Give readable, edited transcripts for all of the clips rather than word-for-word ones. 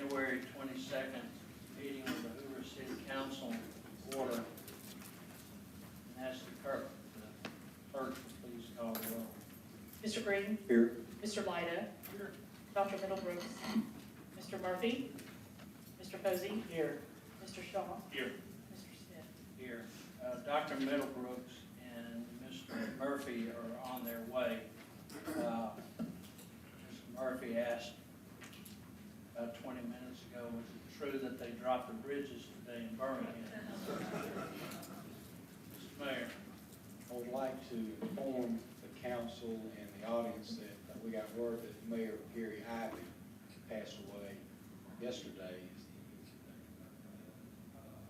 January 22nd meeting of the Hoover City Council order. And ask the clerk to please call the roll. Mr. Green? Here. Mr. Lyda? Here. Dr. Middlebrooks? Mr. Murphy? Mr. Posey? Here. Mr. Shaw? Here. Mr. Smith? Here. Dr. Middlebrooks and Mr. Murphy are on their way. Mr. Murphy asked about 20 minutes ago, was it true that they dropped the bridges today in Birmingham? Mr. Mayor. I would like to inform the council and the audience that we got word that Mayor Gary Ivey passed away yesterday.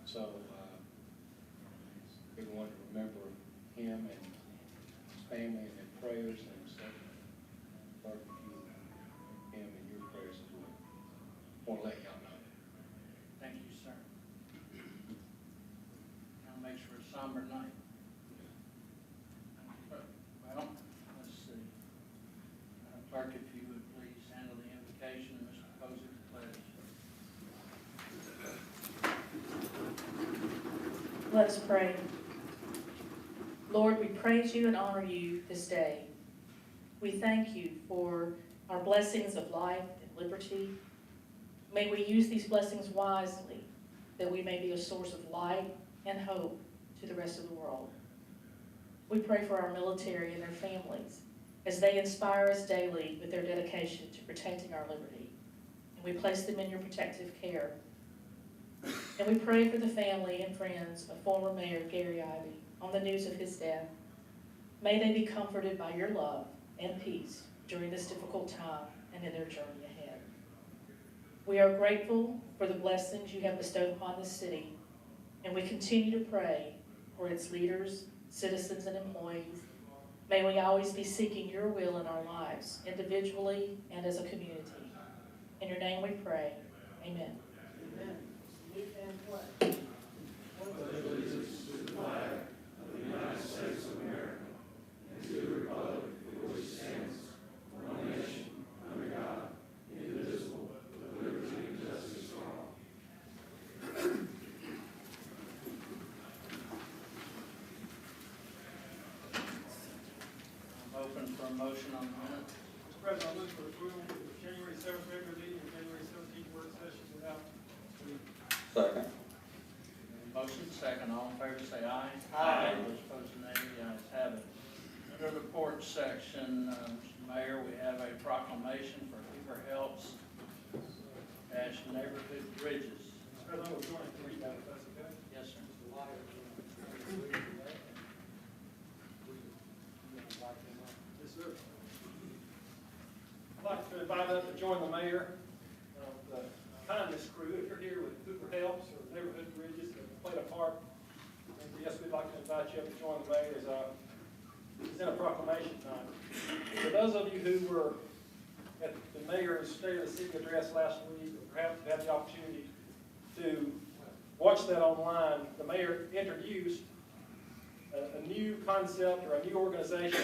So we want to remember him and his family and their prayers, and so him and your prayers as well. Want to let y'all know. Thank you, sir. That makes for a somber night. Well, let's see. Clerk, if you would please handle the invocation and Mr. Posey the pledge. Let us pray. Lord, we praise you and honor you this day. We thank you for our blessings of life and liberty. May we use these blessings wisely, that we may be a source of light and hope to the rest of the world. We pray for our military and their families as they inspire us daily with their dedication to protecting our liberty. And we place them in your protective care. And we pray for the family and friends of former Mayor Gary Ivey on the news of his death. May they be comforted by your love and peace during this difficult time and in their journey ahead. We are grateful for the blessings you have bestowed upon this city, and we continue to pray for its leaders, citizens, and employees. May we always be seeking your will in our lives, individually and as a community. In your name we pray. Amen. Amen. Allegiance to the flag of the United States of America and to the republic for which stands one nation under God, indivisible, with liberty and justice for all. I'm open for a motion on the minute. Mr. President, I move for approval of the January 7th regular meeting and January 17th work session without reading. Second. Motion second, all in favor say aye. Aye. Those opposed nay, the ayes have it. Under the report section, Mr. Mayor, we have a proclamation for Hoover Helps dash neighborhood bridges. Mr. President, I will join to read that if that's okay. Yes, sir. Yes, sir. I'd like to invite up to join the mayor of the kindness crew. If you're here with Hoover Helps or Neighborhood Bridges that have played a part, and yes, we'd like to invite you up to join the mayor as in a proclamation time. For those of you who were at the mayor's State of the City address last week, or perhaps had the opportunity to watch that online, the mayor introduced a new concept or a new organization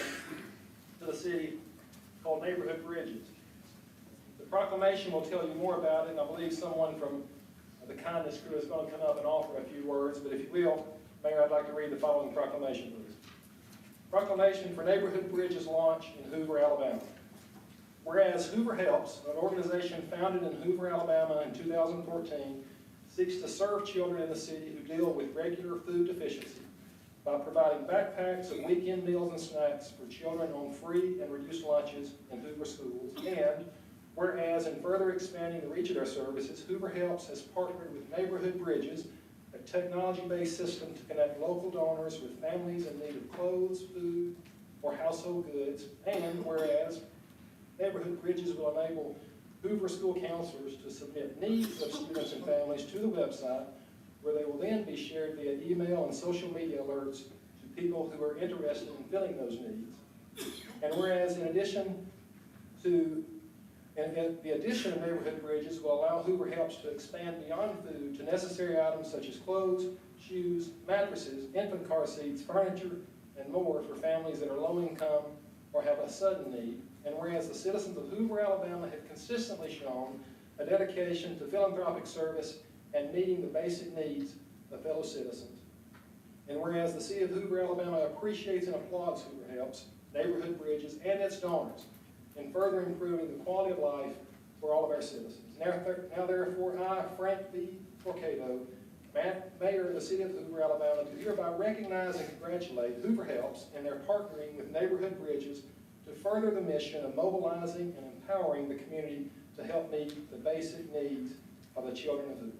to the city called Neighborhood Bridges. The proclamation will tell you more about it, and I believe someone from the kindness crew is going to come up and offer a few words, but if you will, Mayor, I'd like to read the following proclamation, please. Proclamation for Neighborhood Bridges launch in Hoover, Alabama. Whereas Hoover Helps, an organization founded in Hoover, Alabama in 2014, seeks to serve children in the city who deal with regular food deficiency by providing backpacks of weekend meals and snacks for children on free and reduced lunches in Hoover schools. And whereas in further expanding the reach of their services, Hoover Helps has partnered with Neighborhood Bridges, a technology-based system to connect local donors with families in need of clothes, food, or household goods. And whereas Neighborhood Bridges will enable Hoover school counselors to submit needs of students and families to the website, where they will then be shared via email and social media alerts to people who are interested in filling those needs. And whereas the addition of Neighborhood Bridges will allow Hoover Helps to expand beyond food to necessary items such as clothes, shoes, mattresses, infant car seats, furniture, and more for families that are low income or have a sudden need. And whereas the citizens of Hoover, Alabama have consistently shown a dedication to philanthropic service, and meeting the basic needs of fellow citizens. And whereas the City of Hoover, Alabama appreciates and applauds Hoover Helps, Neighborhood Bridges, and its donors in further improving the quality of life for all of our citizens. Now therefore, I, Frank B. Forcado, Mayor of the City of Hoover, Alabama, do hereby recognize and congratulate Hoover Helps and their partnering with Neighborhood Bridges to further the mission of mobilizing and empowering the community to help meet the basic needs of the children of Hoover.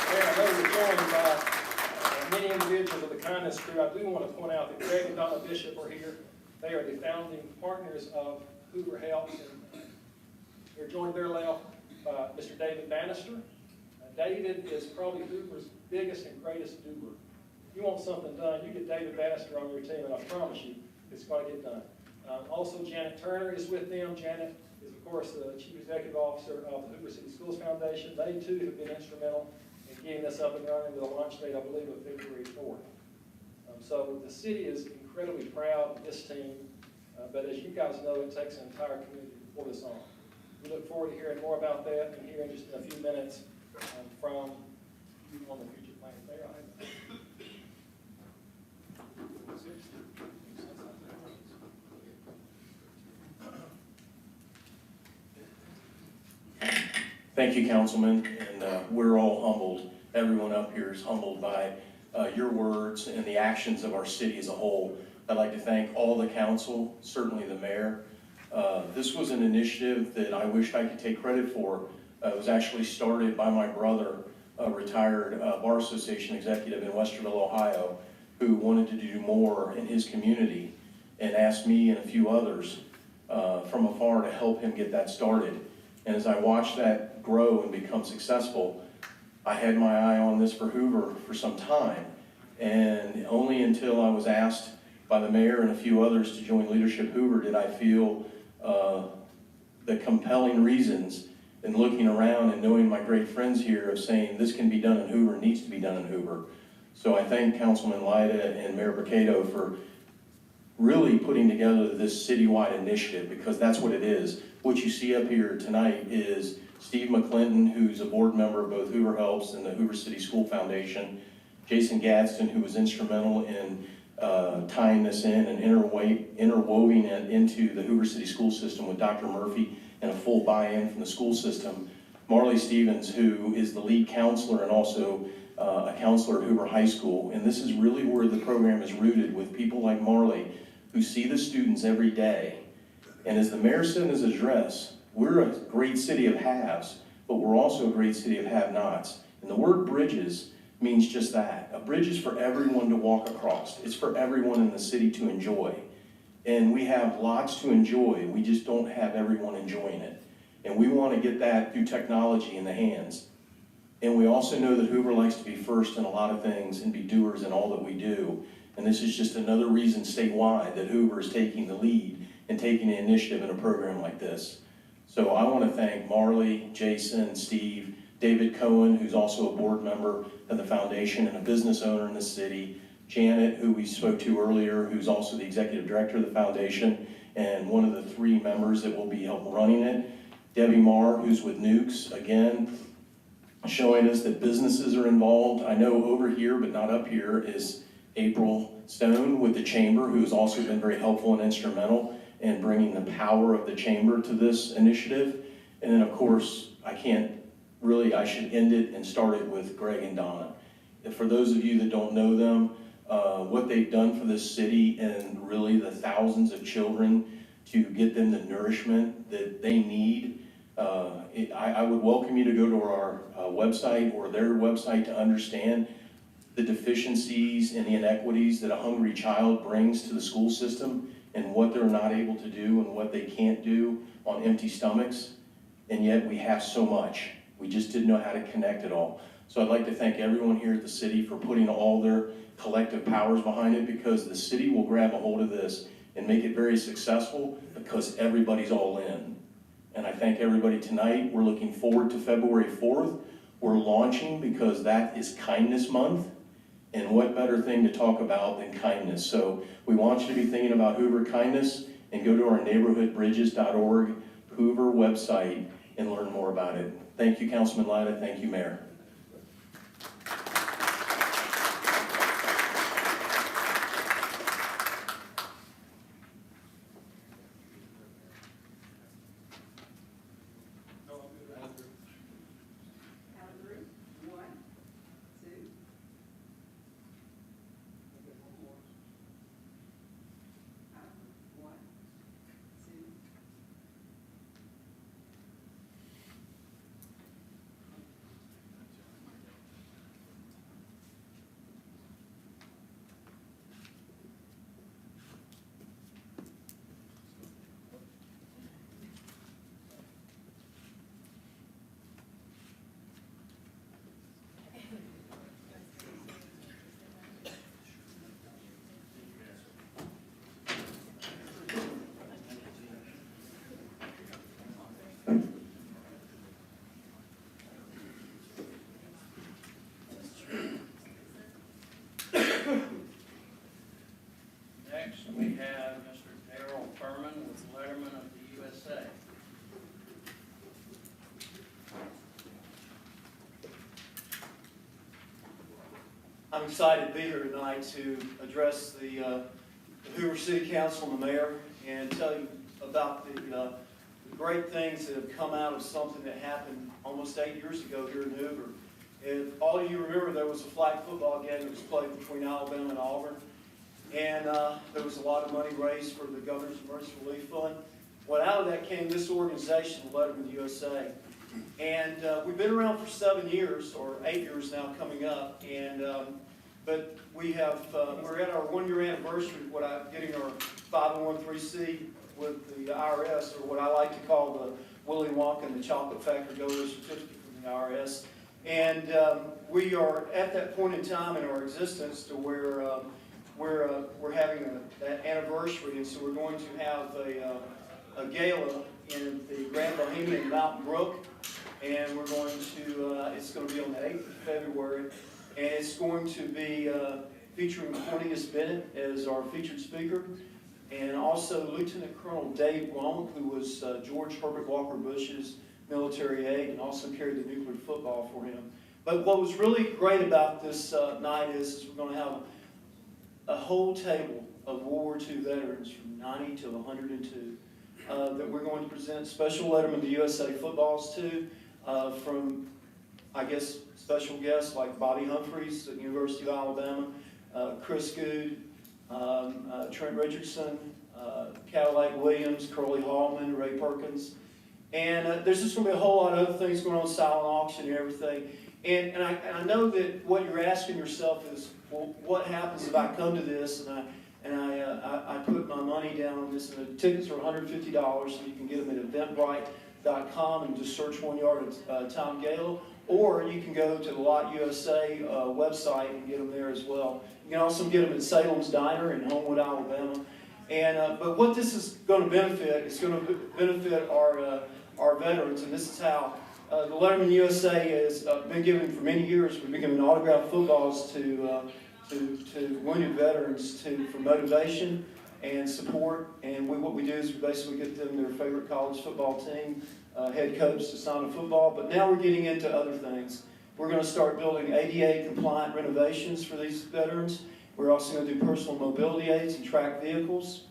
Mayor, I know we're joined by many individuals of the Kindness Crew. I do want to point out that Greg and Donna Bishop are here. They are the founding partners of Hoover Helps. And they're joined to their left by Mr. David Bannister. David is probably Hoover's biggest and greatest doer. If you want something done, you get David Bannister on your team, and I promise you, it's going to get done. Also, Janet Turner is with them. Janet is, of course, the Chief Executive Officer of the Hoover City Schools Foundation. They, too, have been instrumental in getting this up and running with a launch date, I believe, of February 4th. So the city is incredibly proud of this team, but as you guys know, it takes an entire community to pull this on. We look forward to hearing more about that and hearing just in a few minutes from you on the future plans there. Thank you, Councilman, and we're all humbled. Everyone up here is humbled by your words and the actions of our city as a whole. I'd like to thank all the council, certainly the mayor. This was an initiative that I wished I could take credit for. It was actually started by my brother, a retired Bar Association executive in Westerville, Ohio, who wanted to do more in his community and asked me and a few others from afar to help him get that started. And as I watched that grow and become successful, I had my eye on this for Hoover for some time. And only until I was asked by the mayor and a few others to join Leadership Hoover did I feel the compelling reasons in looking around and knowing my great friends here of saying this can be done in Hoover, needs to be done in Hoover. So I thank Councilman Lyda and Mayor Mercado for really putting together this citywide initiative, because that's what it is. What you see up here tonight is Steve McClinton, who's a board member of both Hoover Helps and the Hoover City School Foundation, Jason Gadsden, who was instrumental in tying this in and interweaving it into the Hoover City school system with Dr. Murphy and a full buy-in from the school system, Marley Stevens, who is the lead counselor and also a counselor at Hoover High School. And this is really where the program is rooted, with people like Marley who see the students every day. And as the mayor said in his address, we're a great city of haves, but we're also a great city of have-nots. And the word bridges means just that. A bridge is for everyone to walk across. It's for everyone in the city to enjoy. And we have lots to enjoy. We just don't have everyone enjoying it. And we want to get that through technology in the hands. And we also know that Hoover likes to be first in a lot of things and be doers in all that we do. And this is just another reason statewide that Hoover is taking the lead and taking the initiative in a program like this. So I want to thank Marley, Jason, Steve, David Cohen, who's also a board member of the foundation and a business owner in the city, Janet, who we spoke to earlier, who's also the executive director of the foundation and one of the 3 members that will be helping running it, Debbie Marr, who's with Nukes, again, showing us that businesses are involved. I know over here, but not up here, is April Stone with the Chamber, who has also been very helpful and instrumental in bringing the power of the Chamber to this initiative. And then, of course, I should end it and start it with Greg and Donna. And for those of you that don't know them, what they've done for this city and really the thousands of children to get them the nourishment that they need, I would welcome you to go to our website or their website to understand the deficiencies and the inequities that a hungry child brings to the school system and what they're not able to do and what they can't do on empty stomachs. And yet we have so much. We just didn't know how to connect it all. So I'd like to thank everyone here at the city for putting all their collective powers behind it, because the city will grab a hold of this and make it very successful because everybody's all in. And I thank everybody tonight. We're looking forward to February 4th. We're launching because that is Kindness Month. And what better thing to talk about than kindness? So we want you to be thinking about Hoover kindness and go to our neighborhoodbridges.org Hoover website and learn more about it. Thank you, Councilman Lyda. Thank you, Mayor. Next, we have Mr. Darrell Furman with Letterman of the USA. I'm excited to be here tonight to address the Hoover City Council and the mayor and tell you about the great things that have come out of something that happened almost 8 years ago here in Hoover. If all of you remember, there was a flag football game that was played between Alabama and Auburn, and there was a lot of money raised for the Governor's Emergency Relief Fund. Well, out of that came this organization, Letterman USA. And we've been around for 7 years, or 8 years now coming up, and but we have, we're at our 1-year anniversary, getting our 501(c) with the IRS, or what I like to call the Willy Wonka and the Chocolate Factory Donor Certificate from the IRS. And we are at that point in time in our existence to where we're having that anniversary, and so we're going to have a gala in the Grand Bohemian Mountain Brook, and we're going to, it's going to be on the 8th of February, and it's going to be featuring Cornelius Bennett as our featured speaker, and also Lieutenant Colonel Dave Blomk, who was George Herbert Walker Bush's military aide and also carried the nuclear football for him. But what was really great about this night is we're going to have a whole table of World War II veterans from 90 to 102 that we're going to present special Letterman to USA footballs to, from, I guess, special guests like Bobby Humphreys at the University of Alabama, Chris Good, Trent Richardson, Cadillac Williams, Curly Hallman, Ray Perkins. And there's just going to be a whole lot of other things going on, silent auction and everything. And I know that what you're asking yourself is, well, what happens if I come to this and I put my money down on this, and the tickets are $150, and you can get them at eventbrite.com and just search 1 Yard at Tom Gala, or you can go to the Lot USA website and get them there as well. You can also get them at Salem's Diner in Homewood, Alabama. And but what this is going to benefit, it's going to benefit our veterans, and this is how. The Letterman USA has been giving for many years. We've been giving autographed footballs to wounded veterans for motivation and support. And what we do is we basically get them their favorite college football team, head coach to sign a football. But now we're getting into other things. We're going to start building ADA compliant renovations for these veterans. We're also going to do personal mobility aids and track vehicles.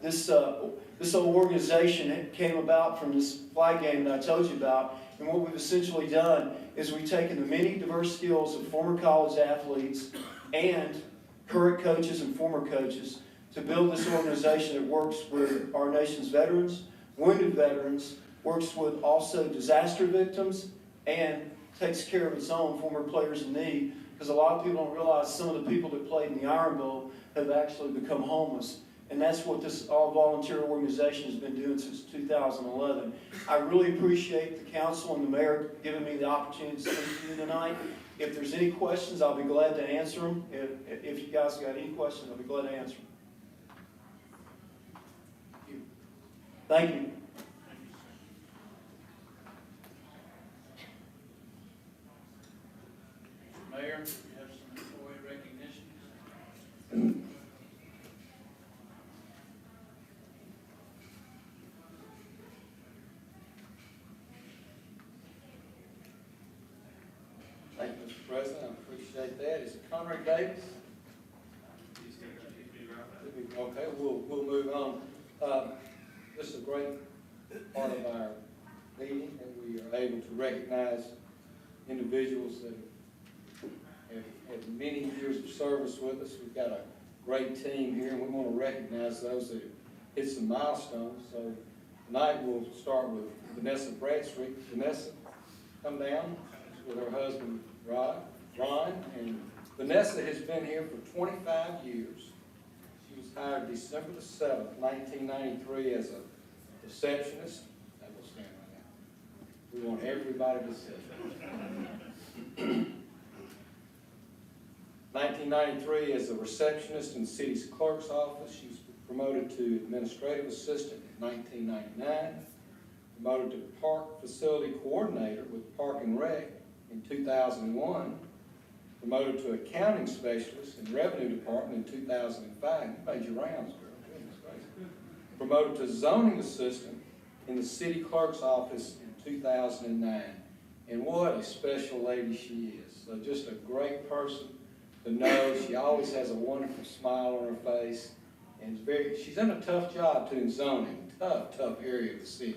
This whole organization came about from this flag game that I told you about, and what we've essentially done is we've taken the many diverse skills of former college athletes and current coaches and former coaches to build this organization that works with our nation's veterans, wounded veterans, works with also disaster victims, and takes care of its own former players in need, because a lot of people don't realize some of the people that played in the Iron Bowl have actually become homeless. And that's what this all-volunteer organization has been doing since 2011. I really appreciate the council and the mayor giving me the opportunity to speak to you tonight. If there's any questions, I'll be glad to answer them. If you guys got any questions, I'll be glad to answer them. Thank you. Mayor, you have some employee recognition. President. I appreciate that. Is it Conrad Davis? Okay, we'll move on. This is a great part of our meeting, and we are able to recognize individuals that have had many years of service with us. We've got a great team here, and we want to recognize those that have hit some milestones. So tonight we'll start with Vanessa Bradstreet. Vanessa, come down with her husband, Ron, and Vanessa has been here for 25 years. She was hired December the 7th, 1993 as a receptionist. That will stand right now. We want everybody to sit. 1993 as a receptionist in the city's clerk's office. She was promoted to administrative assistant in 1999. Promoted to park facility coordinator with Park and Rec in 2001. Promoted to accounting specialist in revenue department in 2005. You made your rounds, girl. Goodness gracious. Promoted to zoning assistant in the city clerk's office in 2009. And what a special lady she is. So just a great person to know. She always has a wonderful smile on her face. And she's done a tough job too in zoning. Tough area of the city.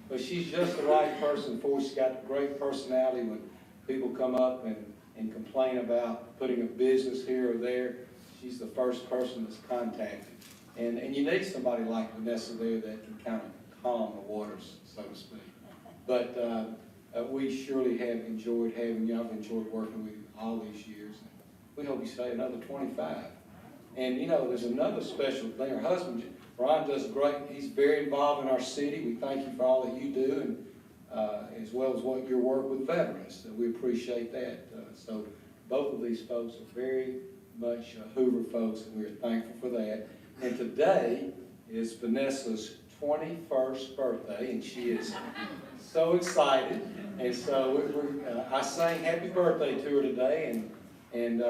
But she's just the right person for it. She's got a great personality when people come up and complain about putting a business here or there. She's the first person that's contacted. And you need somebody like Vanessa there that can kind of calm the waters, so to speak. But we surely have enjoyed having you. I've enjoyed working with you all these years. We hope you stay another 25. And you know, there's another special thing. Her husband, Brian, does great. He's very involved in our city. We thank you for all that you do, and as well as what your work with veterans. We appreciate that. So both of these folks are very much Hoover folks, and we're thankful for that. And today is Vanessa's 21st birthday, and she is so excited. And so I sang happy birthday to her today, and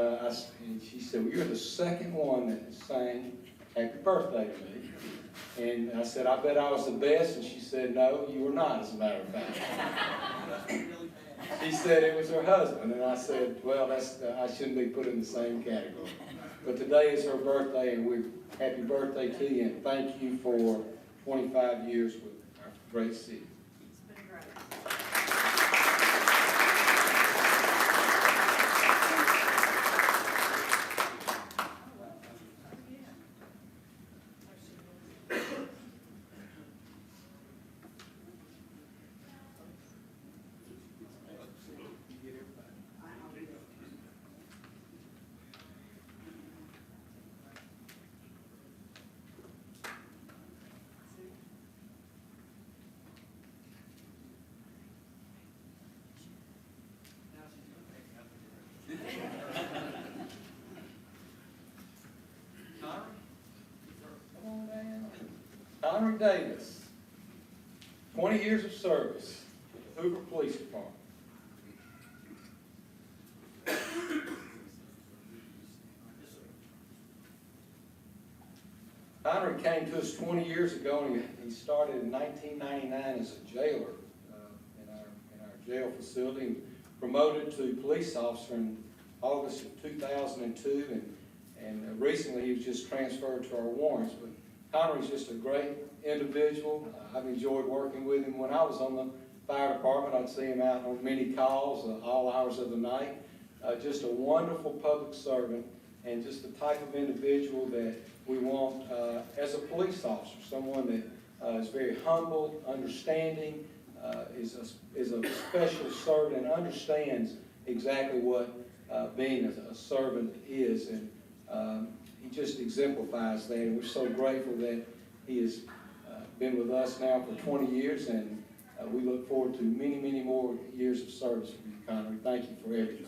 she said, well, you're the second one that sang happy birthday to me. And I said, I bet I was the best. And she said, no, you were not, as a matter of fact. She said it was her husband. And I said, well, I shouldn't be put in the same category. But today is her birthday, and happy birthday to you. And thank you for 25 years with our great city. It's been great. Conrad Davis, 20 years of service, Hoover Police Department. Conrad came to us 20 years ago, and he started in 1999 as a jailer in our jail facility, and promoted to police officer in August of 2002, and recently he was just transferred to our warrants. But Conrad's just a great individual. I've enjoyed working with him. When I was on the fire department, I'd see him out on many calls, all hours of the night. Just a wonderful public servant, and just the type of individual that we want as a police officer, someone that is very humble, understanding, is a special servant, and understands exactly what being a servant is. And he just exemplifies that, and we're so grateful that he has been with us now for 20 years, and we look forward to many, many more years of service for you, Conrad. Thank you for everything.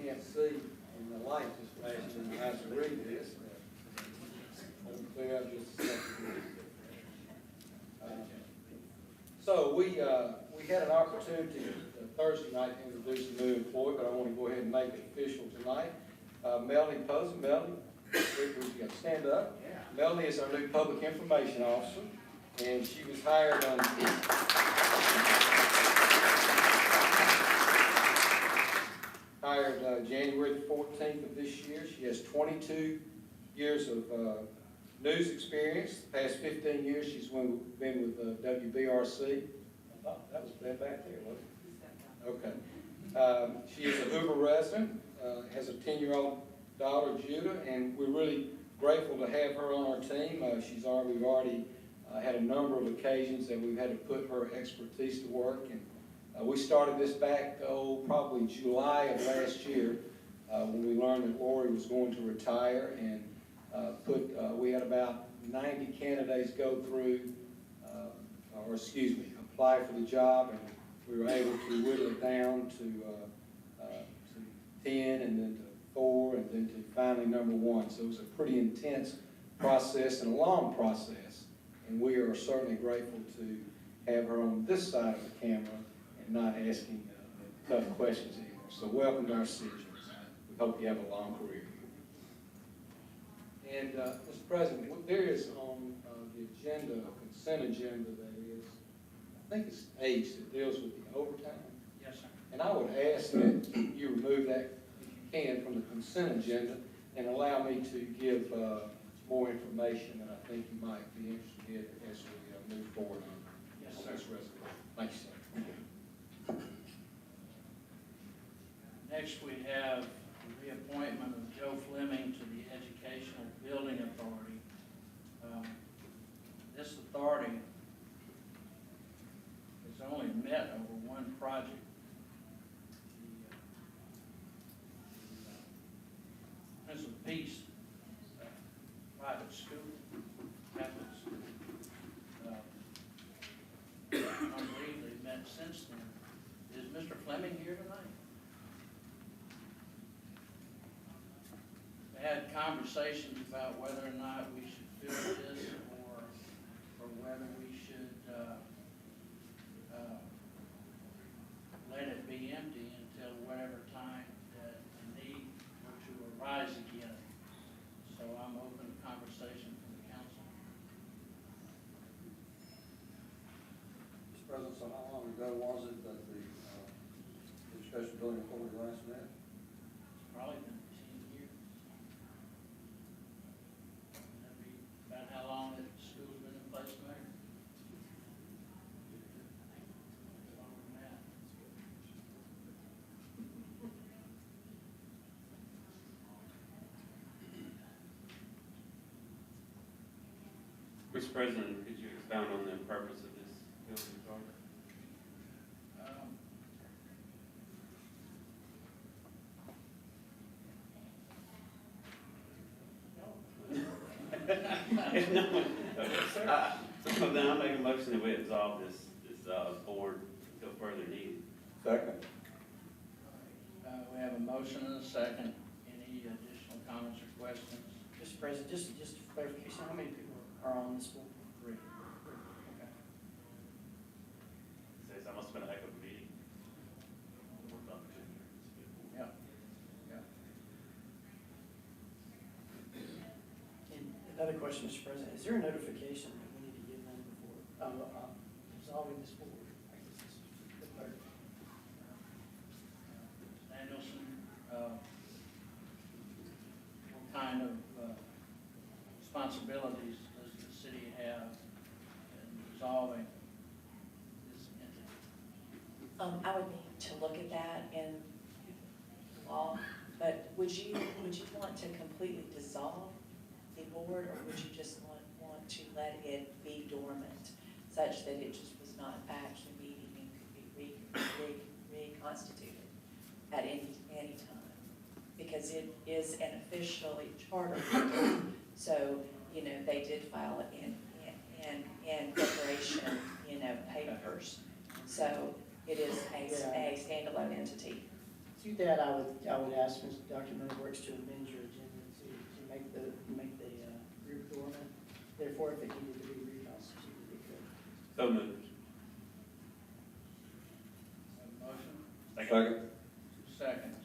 can't see in the light just flashing in my eyes to read this. Let me clear up just a second. So we had an opportunity Thursday night to introduce a new employee, but I want to go ahead and make it official tonight. Melanie Posen. Melanie, you got to stand up. Melanie is our new public information officer, and she was hired on January the 14th of this year. She has 22 years of news experience. The past 15 years she's been with WBRC. I thought that was back there, wasn't it? Okay. She is a Hoover resident, has a 10-year-old daughter, Judah, and we're really grateful to have her on our team. We've already had a number of occasions that we've had to put her expertise to work, and we started this back, probably July of last year, when we learned that Lori was going to retire, and we had about 90 candidates go through, apply for the job, and we were able to whittle it down to 10, and then to 4, and then to finally number 1. So it was a pretty intense process and a long process, and we are certainly grateful to have her on this side of the camera and not asking tough questions anymore. So welcome to our city. We hope you have a long career here. And Mr. President, there is on the agenda, a consent agenda that is, I think it's H, that deals with the overtime. Yes, sir. And I would ask that you remove that, if you can, from the consent agenda and allow me to give more information that I think you might be interested in as we move forward on this resolution. Thank you, sir. Next, we have the reappointment of Joe Fleming to the Educational Building Authority. This authority has only met over one project. Prince of Peace private school, Catholic school. I believe they've met since then. Is Mr. Fleming here tonight? We had conversations about whether or not we should fill this or whether we should let it be empty until whatever time that the need were to arise again. So I'm open to conversation from the council. Mr. President, so how long ago was it that the Education Building Authority last met? It's probably been 10 years. That'd be about how long that school's been in place, Mayor? Longer than that. Mr. President, could you expound on the purpose of this building authority? If no one, so then I'll make a motion that we absolve this board until further needed. Second. We have a motion and a second. Any additional comments or questions? Mr. President, just for clarification, how many people are on this board? 3. Okay. Says I must have been a heck of a meeting. Yeah. Yeah. And another question, Mr. President, is there a notification that we need to give them before resolving this board? I guess this is the third. Danielson, what kind of responsibilities does the city have in resolving this entity? I would need to look at that in law, but would you want to completely dissolve the board, or would you just want to let it be dormant, such that it just was not actually meeting and could be reconstituted at any time? Because it is an officially charter, so, they did file it in corporation, papers. So it is a standalone entity. To that, I would ask Dr. Middlebrooks to amend your agenda to make the group dormant. Therefore, if it needed to be reconstituted, it could. So moved. Have a motion? Second. 2 seconds.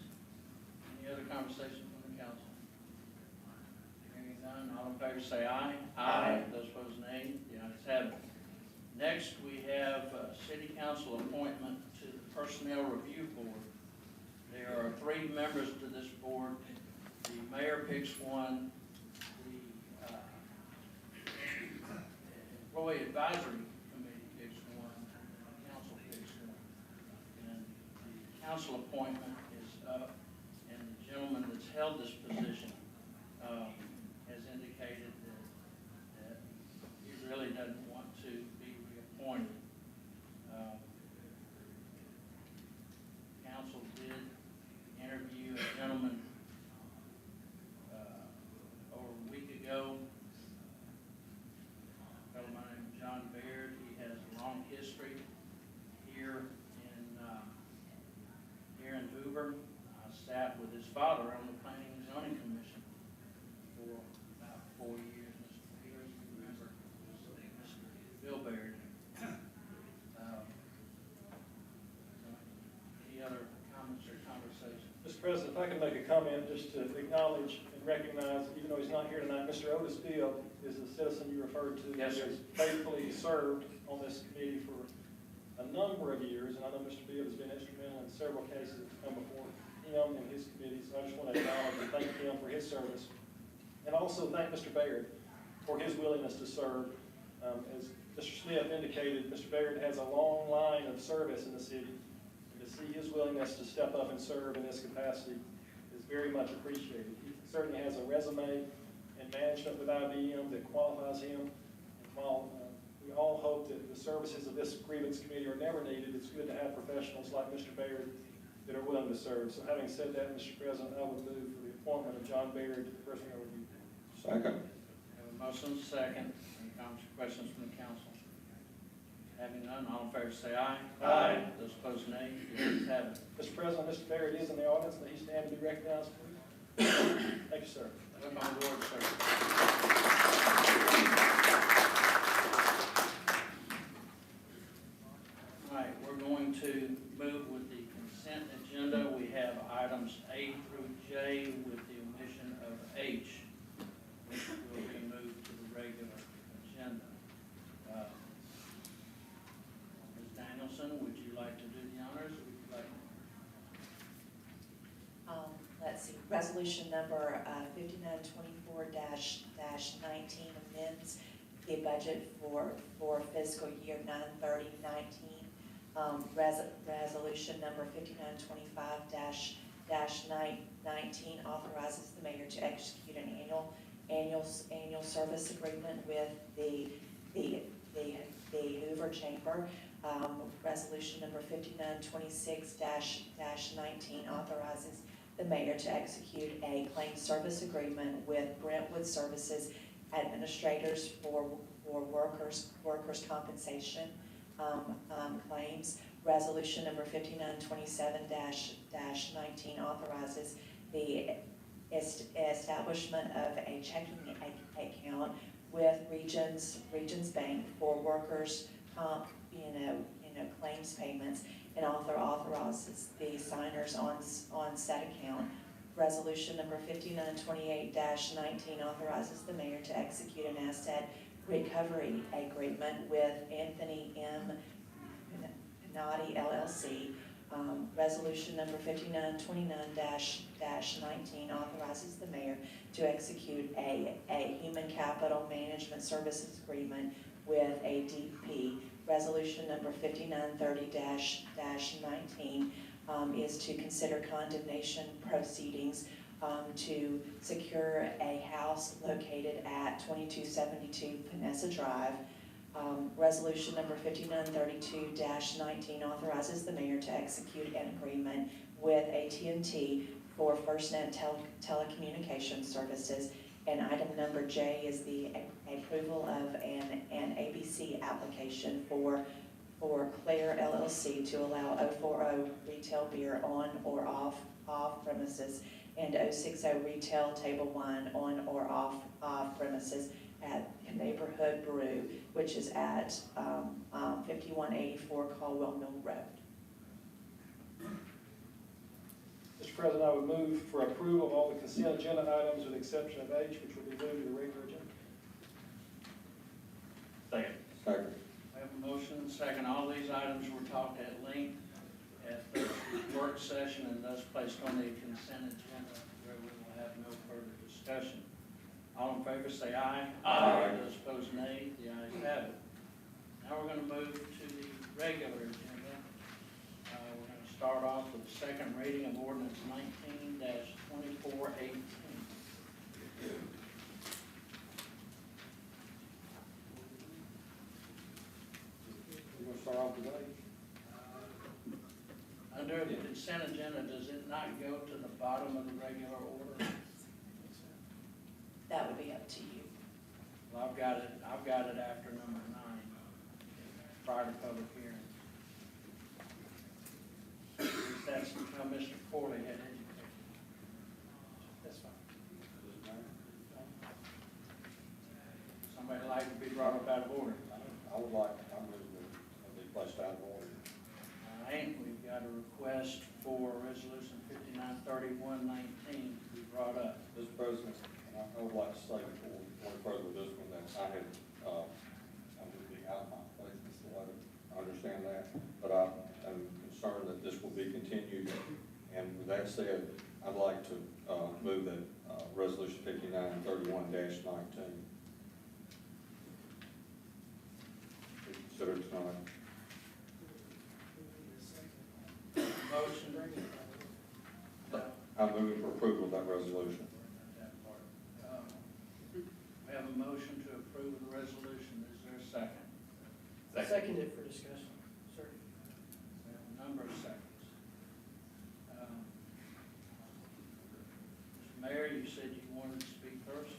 Any other conversation from the council? Hearing none, all in favor say aye. Aye. Those opposed nay. The ayes have it. Next, we have city council appointment to the Personnel Review Board. There are 3 members to this board. The mayor picks one, the Employee Advisory Committee picks one, and the council picks one. And the council appointment is up, and the gentleman that's held this position has indicated that he really doesn't want to be reappointed. Council did interview a gentleman over a week ago. A fellow by the name of John Baird. He has a long history here in Hoover. I sat with his father on the Planning and Zoning Commission for about 4 years. Mr. Peters, you remember Mr. Bill Baird. Any other comments or conversation? Mr. President, if I can make a comment just to acknowledge and recognize, even though he's not here tonight, Mr. Otis Beal is the citizen you referred to. Yes, sir. He has faithfully served on this committee for a number of years, and I know Mr. Beal has been instrumental in several cases that come before him and his committee, so I just want to acknowledge and thank him for his service. And also thank Mr. Baird for his willingness to serve. As Mr. Smith indicated, Mr. Baird has a long line of service in the city. To see his willingness to step up and serve in this capacity is very much appreciated. He certainly has a resume in management with IBM that qualifies him. And while we all hope that the services of this grievance committee are never needed, it's good to have professionals like Mr. Baird that are willing to serve. So having said that, Mr. President, I would move for the appointment of John Baird to the Personnel Review Board. Second. We have a motion second. Any comments or questions from the council? Having none, all in favor say aye. Aye. Those opposed nay. The ayes have it. Mr. President, Mr. Baird is in the audience. May he stand to be recognized, please? Thank you, sir. Welcome on board, sir. All right, we're going to move with the consent agenda. We have items A through J with the omission of H, which will be moved to the regular agenda. Ms. Danielson, would you like to do the honors? Or would you like? Let's see, resolution number 5924-19 amends the budget for fiscal year 9/30/19. Resolution number 5925-19 authorizes the mayor to execute an annual service agreement with the Hoover Chamber. Resolution number 5926-19 authorizes the mayor to execute a claim service agreement with Brentwood Services Administrators for workers' compensation claims. Resolution number 5927-19 authorizes the establishment of a checking account with Regions Bank for workers' comp, claims payments, and authorizes the signers on said account. Resolution number 5928-19 authorizes the mayor to execute an asset recovery agreement with Anthony M. Pinotti LLC. Resolution number 5929-19 authorizes the mayor to execute a human capital management services agreement with ADP. Resolution number 5930-19 is to consider condemnation proceedings to secure a house located at 2272 Vanessa Drive. Resolution number 5932-19 authorizes the mayor to execute an agreement with AT&T for FirstNet telecommunications services. And item number J is the approval of an ABC application for for Claire LLC to allow 040 retail beer on or off premises and 060 retail table wine on or off premises at Neighborhood Brew, which is at 5184 Caldwell Mill Road. Mr. President, I would move for approval of all the consent agenda items with the exception of H, which will be moved to the regular agenda. Second. Second. We have a motion and a second. All these items were talked at length at the work session and thus placed on the consent agenda where we will have no further discussion. All in favor say aye. Aye. Those opposed nay. The ayes have it. Now we're going to move to the regular agenda. We're going to start off with the second reading of ordinance 19-2418. You want to start off today? Under the consent agenda, does it not go to the bottom of the regular order? That would be up to you. Well, I've got it after number 9, prior to public hearing. That's how Mr. Corley had indicated. That's fine. Somebody like to be brought up out of order? I would like, I'm going to be placed out of order. All right, we've got a request for resolution 593119 to be brought up. Mr. President, I would like to say before we go further with this one, that I had, I'm going to be out of my place, Mr. Letter. I understand that, but I am concerned that this will be continued. And with that said, I'd like to move that resolution 5931-19 be considered tonight. Motion. I'm moving for approval of that resolution. That part. We have a motion to approve the resolution. Is there a second? Second it for discussion, sir. We have a number of seconds. Mr. Mayor, you said you wanted to speak first.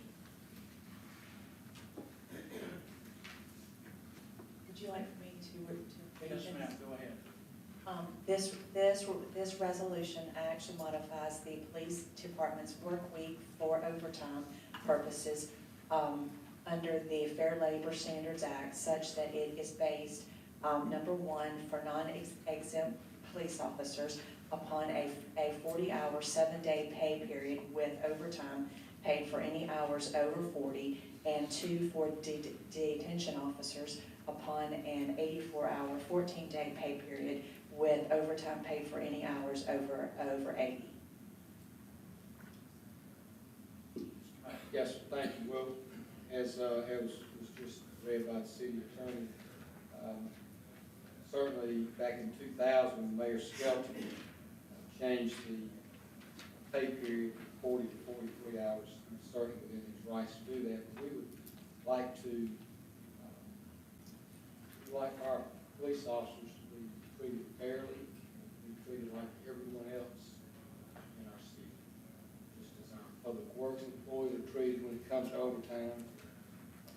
Would you like for me to read Yes, this? ma'am, go ahead. This resolution actually modifies the police department's work week for overtime purposes under the Fair Labor Standards Act, such that it is based, number one, for non-exempt police officers upon a 40-hour, 7-day pay period with overtime paid for any hours over 40, and 2, for detention officers upon an 84-hour, 14-day pay period with overtime paid for any hours over 80. Yes, sir. Thank you. Well, as was just read by the city attorney, certainly back in 2000, when Mayor Skelton changed the pay period from 40 to 43 hours, and certainly within his rights to do that. We would like to, like our police officers to be treated fairly, be treated like everyone else in our city. Just as our public works employees are treated when it comes to overtime,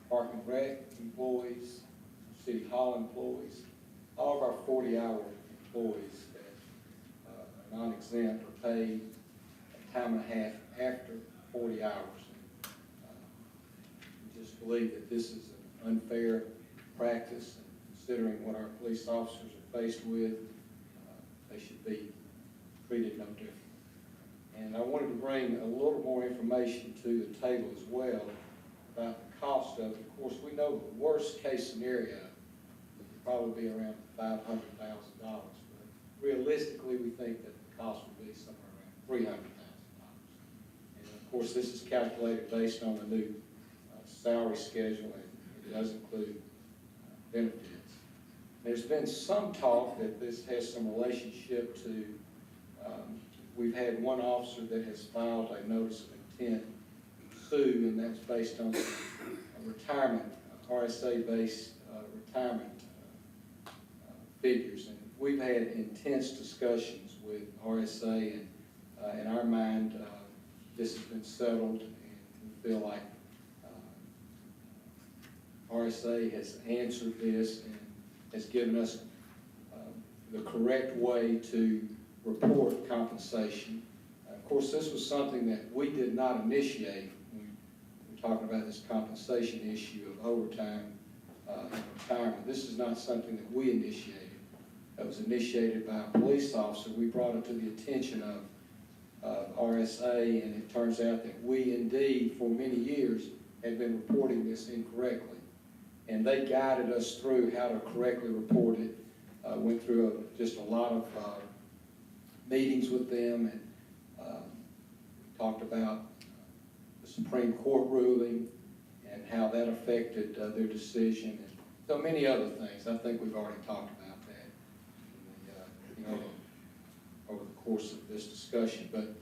park and rec employees, city hall employees, all of our 40-hour employees that are non-exempt are paid a time and a half after 40 hours. We just believe that this is an unfair practice, and considering what our police officers are faced with, they should be treated no different. And I wanted to bring a little more information to the table as well about the cost of it. Of course, we know the worst case scenario would probably be around $500,000, but realistically, we think that the cost would be somewhere around $300,000. And of course, this is calculated based on the new salary schedule, and it does include benefits. There's been some talk that this has some relationship to, we've had one officer that has filed a notice of intent to sue, and that's based on a retirement, RSA-based retirement figures. And we've had intense discussions with RSA, and in our mind, this has been settled, and we feel like RSA has answered this and has given us the correct way to report compensation. Of course, this was something that we did not initiate. We're talking about this compensation issue of overtime and retirement. This is not something that we initiated. It was initiated by a police officer. We brought it to the attention of RSA, and it turns out that we indeed, for many years, had been reporting this incorrectly. And they guided us through how to correctly report it. Went through just a lot of meetings with them, and talked about the Supreme Court ruling and how that affected their decision, and so many other things. I think we've already talked about that in the, over the course of this discussion, but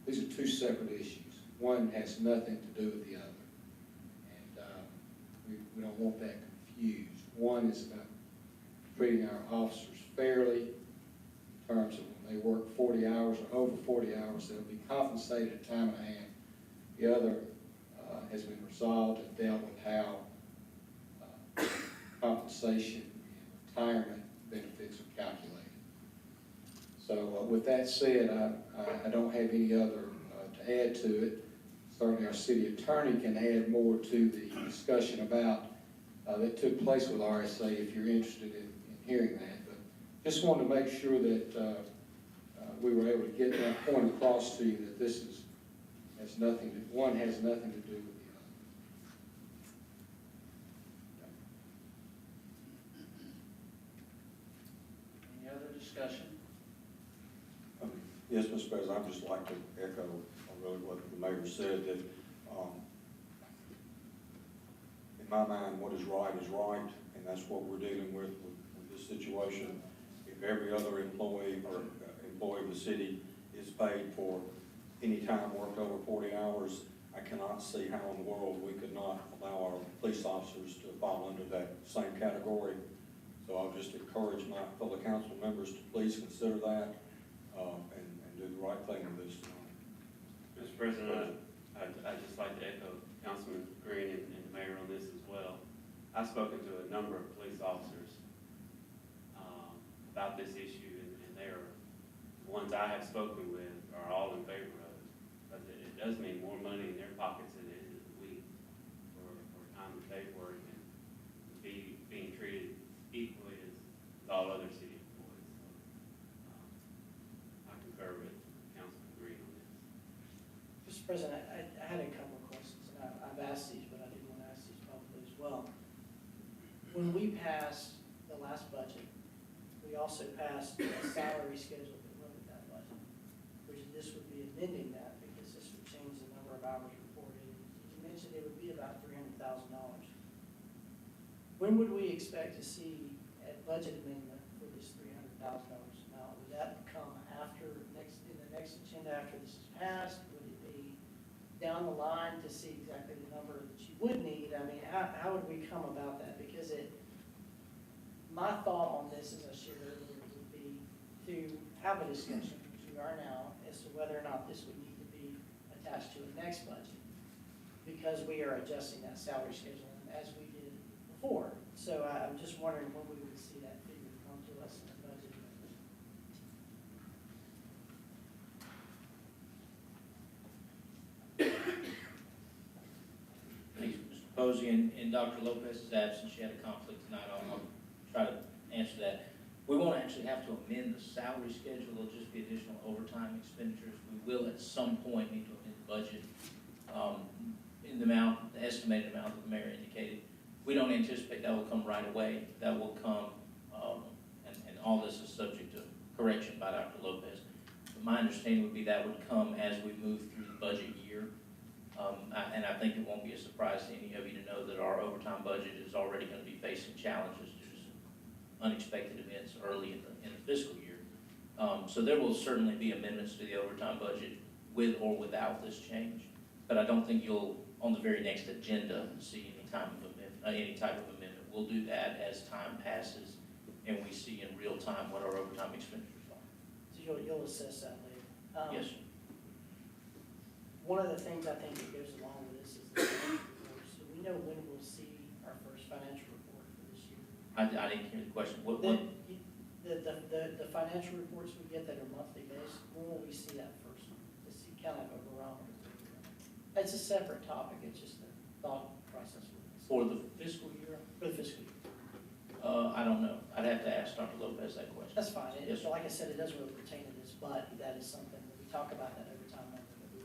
these are two separate issues. One has nothing to do with the other, and we don't want that confused. One is about treating our officers fairly in terms of when they work 40 hours or over 40 hours, they'll be compensated a time and a half. The other has been resolved and dealt with how compensation and retirement benefits are calculated. So with that said, I don't have any other to add to it. Certainly our city attorney can add more to the discussion about that took place with RSA if you're interested in hearing that. But just wanted to make sure that we were able to get that point across to you that this has nothing to, one has nothing to do with the Any other discussion? Yes, Mr. President, I'd just like to echo really what the mayor said, that in my mind, what is right, and that's what we're dealing with this situation. If every other employee or employee of the city is paid for any time worked over 40 hours, I cannot see how in the world we could not allow our police officers to fall under that same category. So I'll just encourage my fellow council members to please consider that and do the right thing with this. Mr. President, I'd just like to echo Councilman Green and the mayor on this as well. I've spoken to a number of police officers about this issue, and they are, the ones I have spoken with are all in favor of it. Because it does mean more money in their pockets at the end of the week for time that they work and being treated equally as all other city employees. So, I concur with Councilman Green on this. Mr. President, I had a couple of questions, and I've asked these, but I did want to ask these publicly as well. When we passed the last budget, we also passed a salary schedule that went with that budget, which this would be amending that because this would change the number of hours reported. You mentioned it would be about $300,000. When would we expect to see a budget amendment for this $300,000 amount? Would that come after in the next agenda after this is passed? Would it be down the line to see exactly the number that you would need? I mean, how would we come about that? Because my thought on this, as I shared earlier, would be to have a discussion, which we are now, as to whether or not this would need to be attached to the next budget, because we are adjusting that salary schedule as we did before. So I'm just wondering when we would see that figure come to us in the budget amendment. Thanks, Mr. Posey. In Dr. Lopez's absence, she had a conflict tonight. I'll try to answer that. We won't actually have to amend the salary schedule. It'll just be additional overtime expenditures. We will at some point need to amend the budget in the estimated amount that the mayor indicated. We don't anticipate that will come right away. That will come, and all this is subject to correction by Dr. Lopez. But my understanding would be that would come as we move through the budget year. And I think it won't be a surprise to any of you to know that our overtime budget is already going to be facing challenges due to some unexpected events early in the fiscal year. So there will certainly be amendments to the overtime budget with or without this change. But I don't think you'll, on the very next agenda, see any type of amendment. We'll do that as time passes and we see in real time what our overtime expenditures are. So you'll assess that later. Yes, sir. One of the things I think that goes along with this is the financial report. So we know when we'll see our first financial report for this year. I didn't hear the question. What? The the financial reports we get that are monthly based, when will we see that first? To see kind of a barometer. It's a separate topic, it's just a thought process with this. For the fiscal year, For the fiscal year. I don't know. I'd have to ask Dr. Lopez that question. That's fine. Yes, sir. Like I said, it doesn't really pertain to this, but that is something that we talk about that every time that we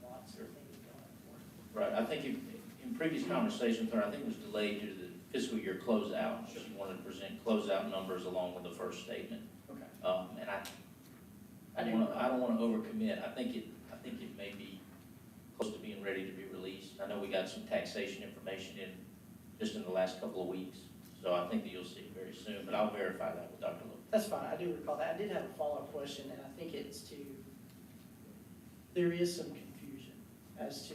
lots of things going on. Right, I think in previous conversations, I think it was delayed due to the fiscal year closeout. She wanted to present closeout numbers along with the first statement. Okay. And I don't wanna overcommit. I think it may be close to being ready to be released. I know we got some taxation information in just in the last couple of weeks, so I think that you'll see it very soon, but I'll verify that with Dr. Lopez. That's fine. I do recall that. I did have a follow-up question, and I think it's there is some confusion as to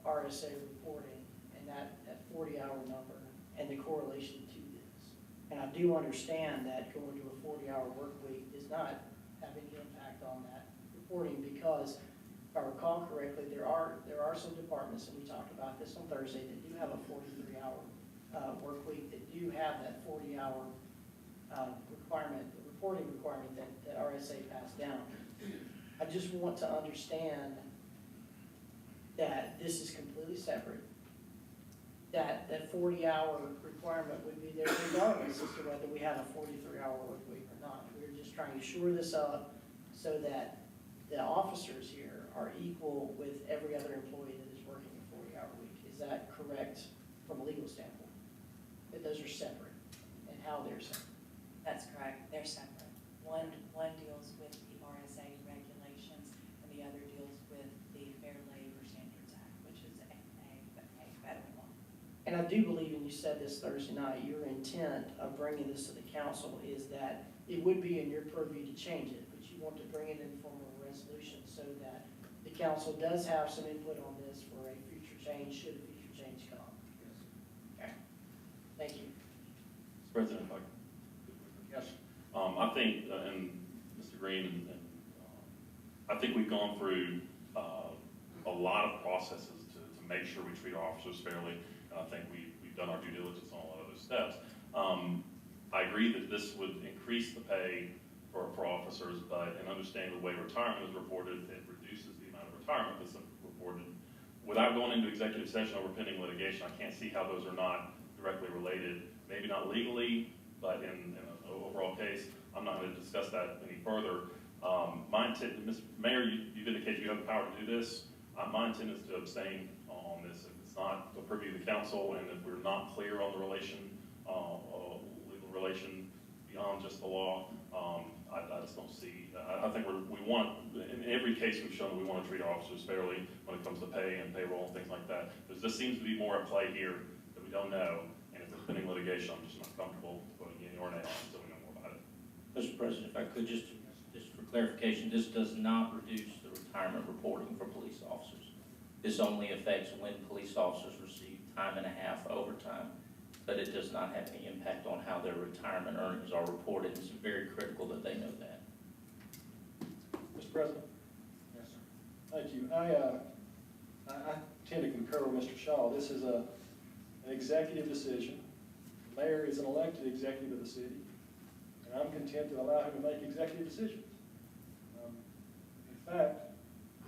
RSA reporting and that 40-hour number and the correlation to this. And I do understand that going to a 40-hour work week does not have any impact on that reporting because, if I recall correctly, there are some departments, and we talked about this on Thursday, that do have a 43-hour work week, that do have that 40-hour requirement, the reporting requirement that RSA passed down. I just want to understand that this is completely separate, that 40-hour requirement would be there regardless as to whether we have a 43-hour work week or not. We're just trying to shore this up so that the officers here are equal with every other employee that is working a 40-hour week. Is that correct from a legal standpoint? That those are separate and how they're separate? That's correct, they're separate. One deals with the RSA regulations, and the other deals with the Fair Labor Standards Act, which is a federal law. And I do believe, and you said this Thursday night, your intent of bringing this to the council is that it would be in your purview to change it, but you want to bring it in form of a resolution so that the council does have some input on this for a future change, should a future change come. Okay. Thank you. Mr. President, if I could. Yes. I think, and Mr. Green, I think we've gone through a lot of processes to make sure we treat our officers fairly, and I think we've done our due diligence on a lot of those steps. I agree that this would increase the pay for officers, but in understanding the way retirement is reported, it reduces the amount of retirement that's reported. Without going into executive session over pending litigation, I can't see how those are not directly related, maybe not legally, but in an overall case. I'm not going to discuss that any further. My intent, Mr. Mayor, you've indicated you have the power to do this. My intent is to abstain on this. If it's not the purview of the council, and if we're not clear on the legal relation beyond just the law, I just don't see. I think we want, in every case we've shown that we want to treat our officers fairly when it comes to pay and payroll and things like that. There just seems to be more at play here that we don't know, and if there's pending litigation, I'm just not comfortable voting yea or nay on it until we know more about it. Mr. President, if I could, just for clarification, this does not reduce the retirement reporting for police officers. This only affects when police officers receive time and a half overtime, but it does not have any impact on how their retirement earnings are reported. It's very critical that they know that. Mr. President? Yes, sir. Thank you. I tend to concur with Mr. Shaw. This is an executive decision. The mayor is an elected executive of the city, and I'm content to allow him to make executive decisions. In fact,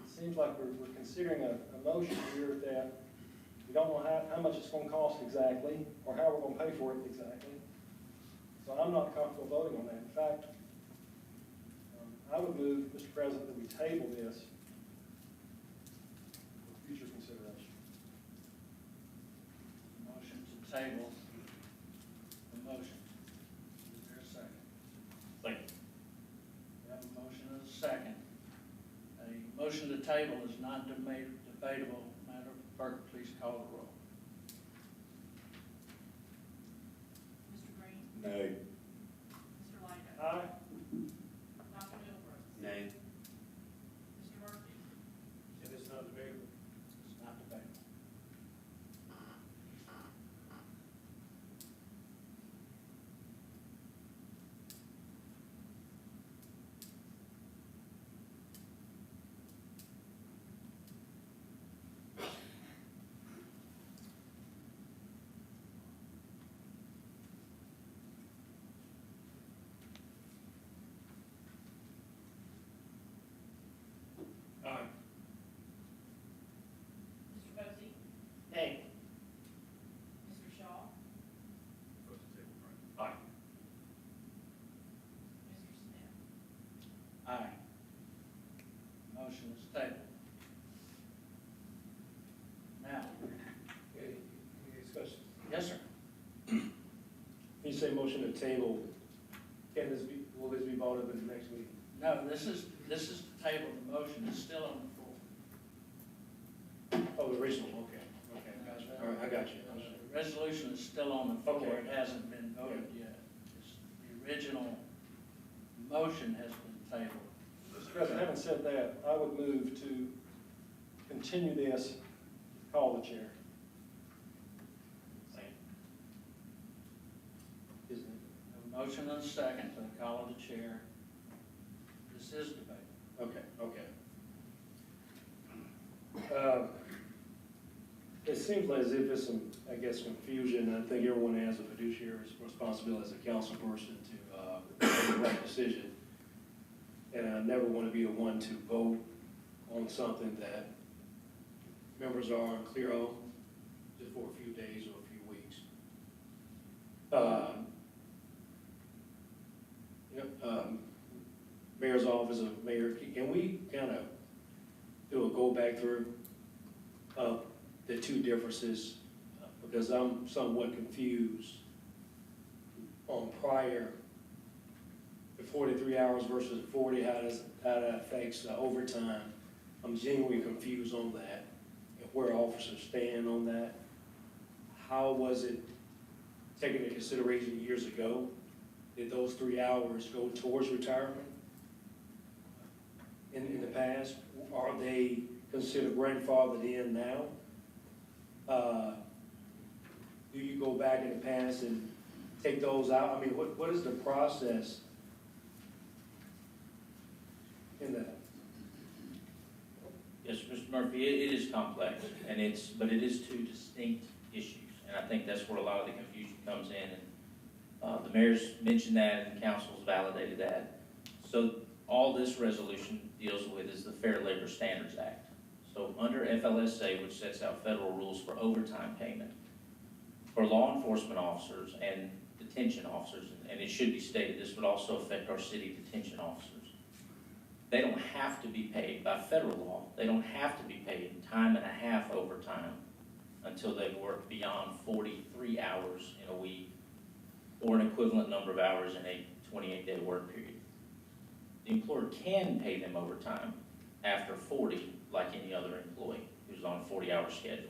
it seems like we're considering a motion here that we don't know how much it's going to cost exactly, or how we're going to pay for it exactly. So I'm not comfortable voting on that. In fact, I would move, Mr. President, that we table this for future consideration. Motion to table the motion. Is there a second? Thank you. We have a motion and a second. A motion to table is not debatable. Madam Clerk, please call the roll. Mr. Green? Nay. Mr. Lido? Aye. Dr. Middlebrooks? Nay. Mr. Murphy? It is not debatable. It's not debatable. Aye. Motion is tabled. Now, Okay, any discussion? yes, sir. You say motion to table, will this be voted up at the next meeting? No, this is the table, the motion is still on the floor. Oh, the original, okay, gotcha. All right, I got you. The resolution is still on the floor, Okay. it hasn't been voted yet. The original motion has been tabled. Mr. President, having said that, I would move to continue this, call the chair. Isn't it? A motion and a second to the call of the chair. This is debate. Okay. It seems like as if there's some, I guess, confusion. I think everyone has a fiduciary responsibility as a council person to make the right decision. And I never want to be the one to vote on something that members are unclear on, just for a few days or a few weeks. Mayor's office of mayor, can we kind of do a go back through of the two differences? Because I'm somewhat confused on prior, the 43 hours versus 40, how that affects overtime. I'm genuinely confused on that, and where officers stand on that. How was it taken into consideration years ago? Did those 3 hours go towards retirement in the past? Are they considered grandfathered in now? Do you go back in the past and take those out? I mean, what is the process in that? Yes, Mr. Murphy, it is complex, but it is two distinct issues, and I think that's where a lot of the confusion comes in, and the mayor's mentioned that, and council's validated that. So all this resolution deals with is the Fair Labor Standards Act. So under FLSA, which sets out federal rules for overtime payment, for law enforcement officers and detention officers, and it should be stated, this would also affect our city detention officers. They don't have to be paid by federal law. They don't have to be paid time and a half overtime until they've worked beyond 43 hours in a week or an equivalent number of hours in a 28-day work period. The employer can pay them overtime after 40, like any other employee who's on a 40-hour schedule.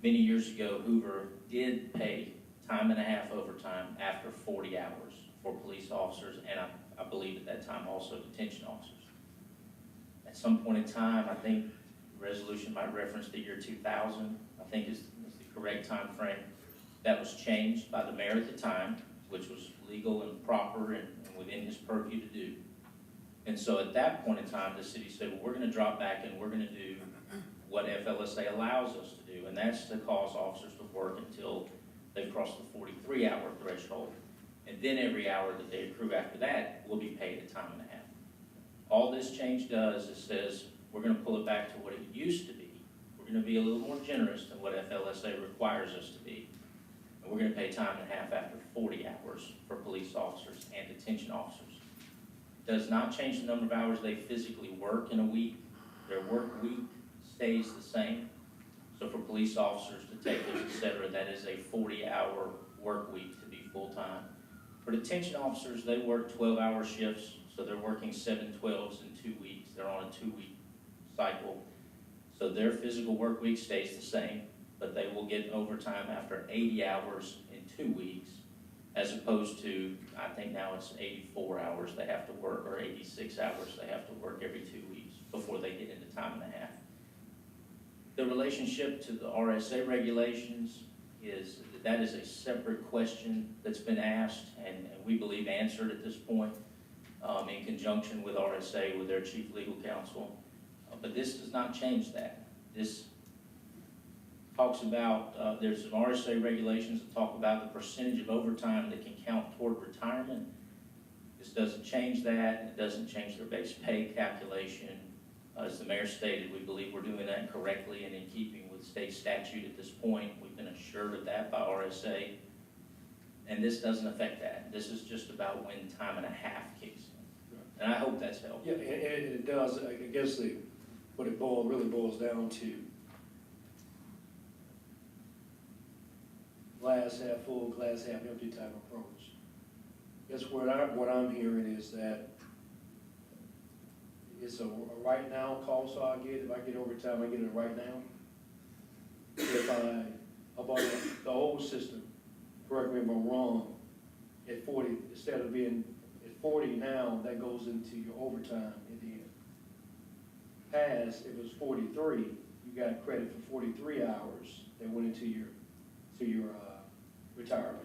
Many years ago, Hoover did pay time and a half overtime after 40 hours for police officers, and I believe at that time also detention officers. At some point in time, I think the resolution might reference the year 2000, I think is the correct time frame. That was changed by the mayor at the time, which was legal and proper and within his purview to do. And so at that point in time, the city said, well, we're going to drop back and we're going to do what FLSA allows us to do, and that's to cause officers to work until they've crossed the 43-hour threshold. And then every hour that they accrue after that will be paid at time and a half. All this change does is says, we're going to pull it back to what it used to be. We're going to be a little more generous than what FLSA requires us to be. And we're going to pay time and a half after 40 hours for police officers and detention officers. Does not change the number of hours they physically work in a week. Their work week stays the same. So for police officers, detectives, et cetera, that is a 40-hour work week to be full-time. For detention officers, they work 12-hour shifts, so they're working 7 12s in 2 weeks. They're on a 2-week cycle. So their physical work week stays the same, but they will get overtime after 80 hours in 2 weeks, as opposed to, I think now it's 84 hours they have to work, or 86 hours they have to work every 2 weeks before they get into time and a half. The relationship to the RSA regulations is a separate question that's been asked and we believe answered at this point in conjunction with RSA, with their chief legal counsel. But this does not change that. This talks about, there's some RSA regulations that talk about the percentage of overtime that can count toward retirement. This doesn't change that. It doesn't change their base pay calculation. As the mayor stated, we believe we're doing that correctly and in keeping with state statute at this point. We've been assured of that by RSA. And this doesn't affect that. This is just about when time and a half kicks in. And I hope that's helped. Yeah, and it does, I guess what it really boils down to, glass half full, glass half empty type approach. Guess what I'm hearing is that it's a right now call, so I get, if I get overtime, I get it right now. If about the old system, correct me if I'm wrong, at 40, instead of being at 40 now, that goes into your overtime at the end. Past, if it was 43, you got credit for 43 hours that went into your retirement.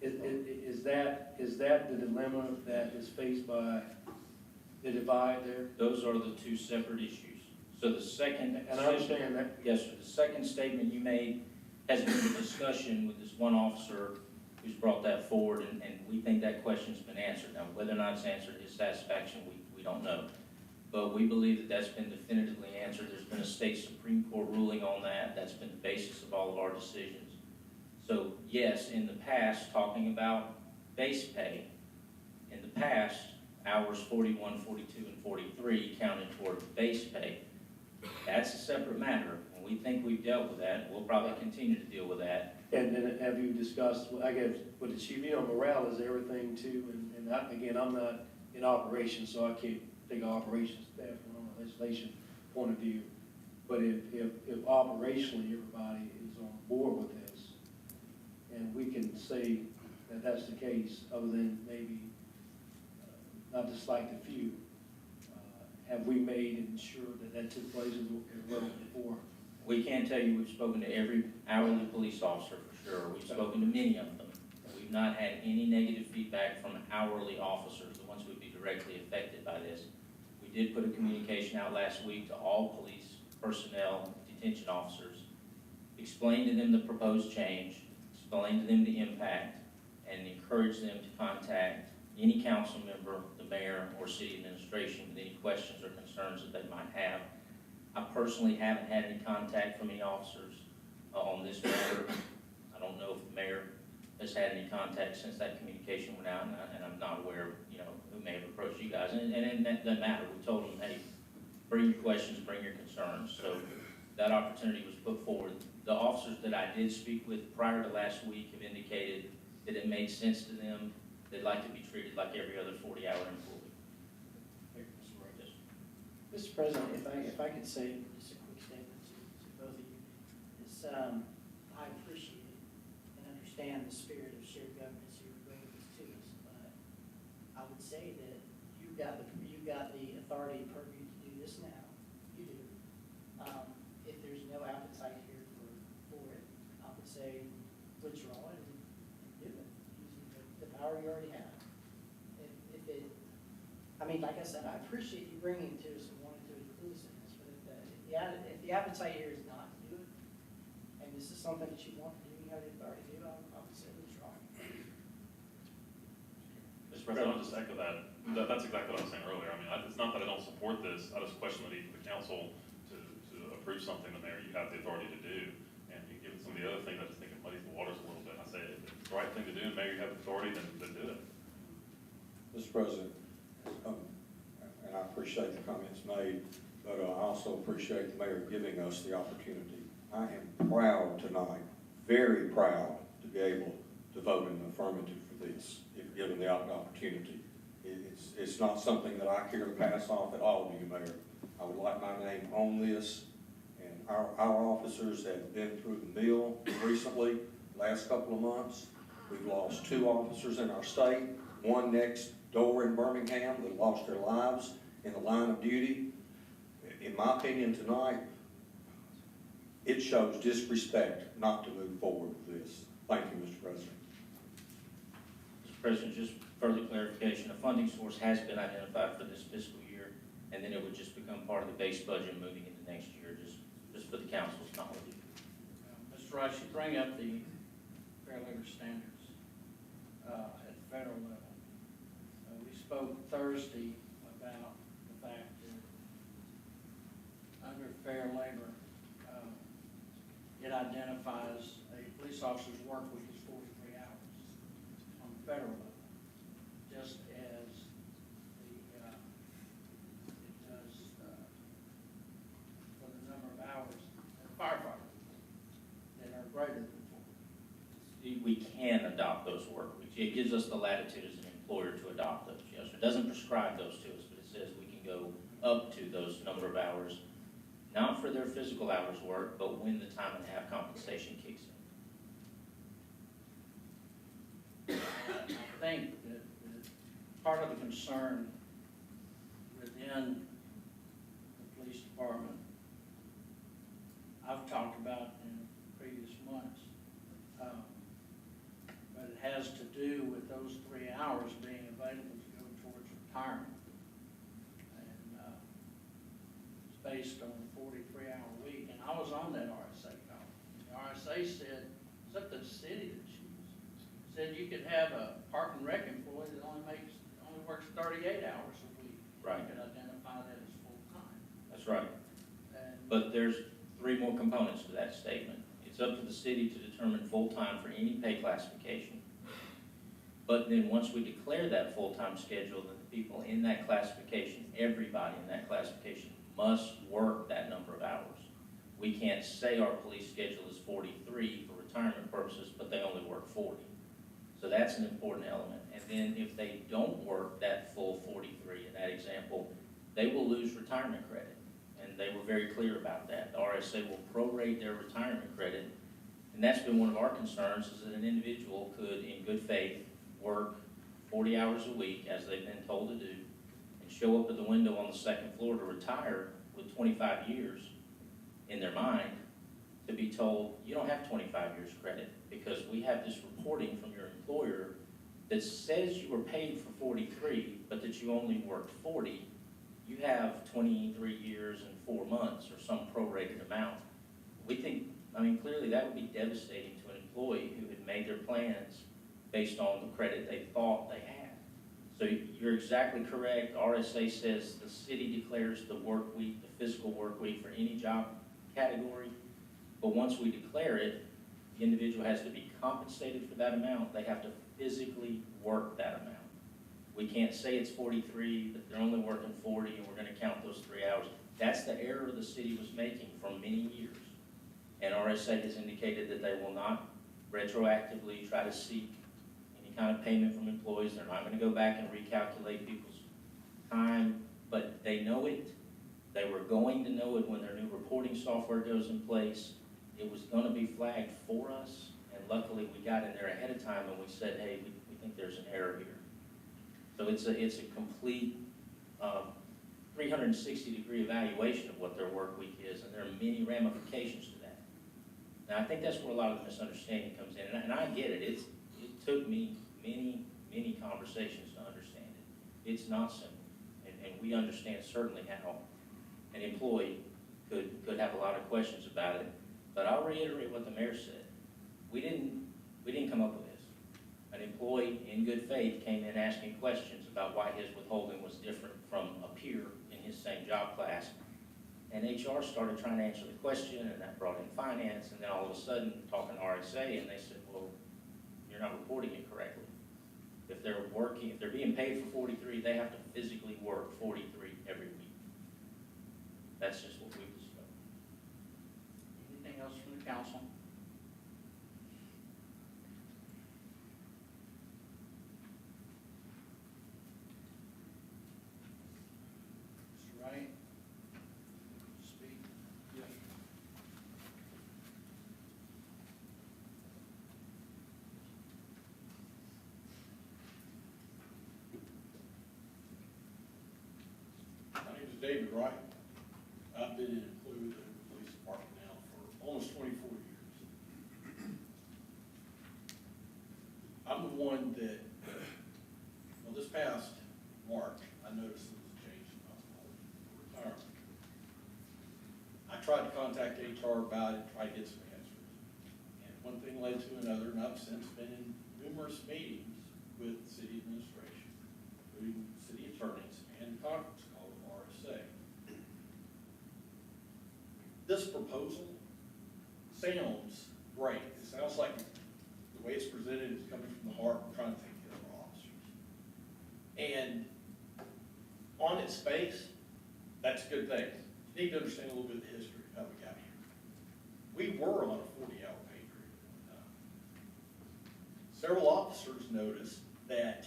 Is that the dilemma that is faced by the divide there? Those are the two separate issues. So the second. And I understand that. Yes, sir. The second statement you made has been a discussion with this one officer who's brought that forward, and we think that question's been answered. Now, whether or not it's answered to his satisfaction, we don't know. But we believe that that's been definitively answered. There's been a state Supreme Court ruling on that. That's been the basis of all of our decisions. So yes, in the past, talking about base pay, in the past, hours 41, 42, and 43 counted toward base pay. That's a separate matter, and we think we've dealt with that. We'll probably continue to deal with that. And then have you discussed, I guess, with the chief, morale is everything too, and again, I'm not in operations, so I can't think of operations staff from a legislation point of view. But if operationally everybody is on board with this, and we can say that that's the case, other than maybe not to slight the few, have we made and ensured that took place as well before? We can't tell you we've spoken to every hourly police officer for sure. We've spoken to many of them. We've not had any negative feedback from hourly officers, the ones who would be directly affected by this. We did put a communication out last week to all police personnel, detention officers, explain to them the proposed change, explain to them the impact, and encourage them to contact any council member, the mayor, or city administration with any questions or concerns that they might have. I personally haven't had any contact from any officers on this matter. I don't know if the mayor has had any contact since that communication went out, and I'm not aware of, who may have approached you guys. And that doesn't matter. We told them, hey, bring your questions, bring your concerns. So that opportunity was put forward. The officers that I did speak with prior to last week have indicated that it made sense to them. They'd like to be treated like every other 40-hour employee. Mr. President, if I could say just a quick statement to both of you, is I appreciate and understand the spirit of shared governance you're bringing this to us, but I would say that you've got the authority and purview to do this now. You do. If there's no appetite here for it, I would say withdraw it and do it using the power you already have. Like I said, I appreciate you bringing it to us and wanting to include us in this, but if the appetite here is not to do it, and this is something that you want to do, you have the authority to do, I would say withdraw. Mr. President, I'll just echo that. That's exactly what I was saying earlier. It's not that I don't support this. I just question the need for the council to approve something the mayor, you have the authority to do. And given some of the other things, I just think it muddies the waters a little bit. I say if it's the right thing to do, and mayor, you have the authority, then do it. Mr. President, and I appreciate the comments made, but I also appreciate the mayor giving us the opportunity. I am proud tonight, very proud, to be able to vote in the affirmative for this, if given the opportunity. It's not something that I care to pass off at all to you, Mayor. I would like my name on this, and our officers have been through the mill recently, last couple of months. We've lost 2 officers in our state, one next door in Birmingham that lost their lives in the line of duty. In my opinion tonight, it shows disrespect not to move forward with this. Thank you, Mr. President. Mr. President, just further clarification, a funding source has been identified for this fiscal year, and then it would just become part of the base budget moving into next year, just for the council's knowledge. Mr. Rice, you bring up the Fair Labor Standards at the federal level. We spoke Thursday about the fact that under fair labor, it identifies a police officer's work week as 43 hours on the federal level, just as the greater than 40. We can adopt those work weeks. It gives us the latitude as an employer to adopt those, yes. It doesn't prescribe those to us, but it says we can go up to those number of hours, not for their physical hours work, but when the time and a half compensation kicks in. I think that part of the concern within the police department, I've talked about in previous months, but it has to do with those 3 hours being available to go towards retirement. And it's based on a 43-hour week, and I was on that RSA call. The RSA said, it's up to the city to choose. Said you could have a park and rec employee that only works 38 hours a week. Right. You could identify that as full-time. That's right. And But there's 3 more components to that statement. It's up to the city to determine full-time for any pay classification. But then once we declare that full-time schedule, then the people in that classification, everybody in that classification must work that number of hours. We can't say our police schedule is 43 for retirement purposes, but they only work 40. So that's an important element. And then if they don't work that full 43 in that example, they will lose retirement credit. And they were very clear about that. The RSA will prorate their retirement credit. And that's been one of our concerns, is that an individual could, in good faith, work 40 hours a week, as they've been told to do, and show up at the window on the second floor to retire with 25 years in their mind, to be told, you don't have 25 years credit, because we have this reporting from your employer that says you were paid for 43, but that you only worked 40. You have 23 years and 4 months, or some prorated amount. We think, clearly that would be devastating to an employee who had made their plans based on the credit they thought they had. So you're exactly correct. RSA says the city declares the work week, the physical work week for any job category. But once we declare it, the individual has to be compensated for that amount. They have to physically work that amount. We can't say it's 43, but they're only working 40, and we're going to count those 3 hours. That's the error the city was making for many years. And RSA has indicated that they will not retroactively try to seek any kind of payment from employees. They're not going to go back and recalculate people's time, but they know it. They were going to know it when their new reporting software goes in place. It was going to be flagged for us, and luckily we got in there ahead of time and we said, hey, we think there's an error here. So it's a complete 360-degree evaluation of what their work week is, and there are many ramifications to that. Now, I think that's where a lot of the misunderstanding comes in, and I get it. It took me many conversations to understand it. It's not simple, and we understand certainly how an employee could have a lot of questions about it. But I'll reiterate what the mayor said. We didn't come up with this. An employee in good faith came in asking questions about why his withholding was different from a peer in his same job class. And HR started trying to answer the question, and that brought in finance, and then all of a sudden talking RSA, and they said, well, you're not reporting it correctly. If they're being paid for 43, they have to physically work 43 every week. That's just what we've discovered. anything else from the council? Mr. Wright? Speak. Yes. My name is David Wright. I've been an employee of the police department now for almost 24 years. I'm the one that, well, this past March, I noticed there was a change in my retirement. I tried to contact HR about it, tried to get some answers. And one thing led to another, and I've since been in numerous meetings with city administration, including city attorneys, and conference call with RSA. This proposal sounds great. It sounds like the way it's presented is coming from the heart. We're trying to take care of our officers. And on its face, that's a good thing. You need to understand a little bit of the history of how we got here. We were on a 40-hour pay period. several officers noticed that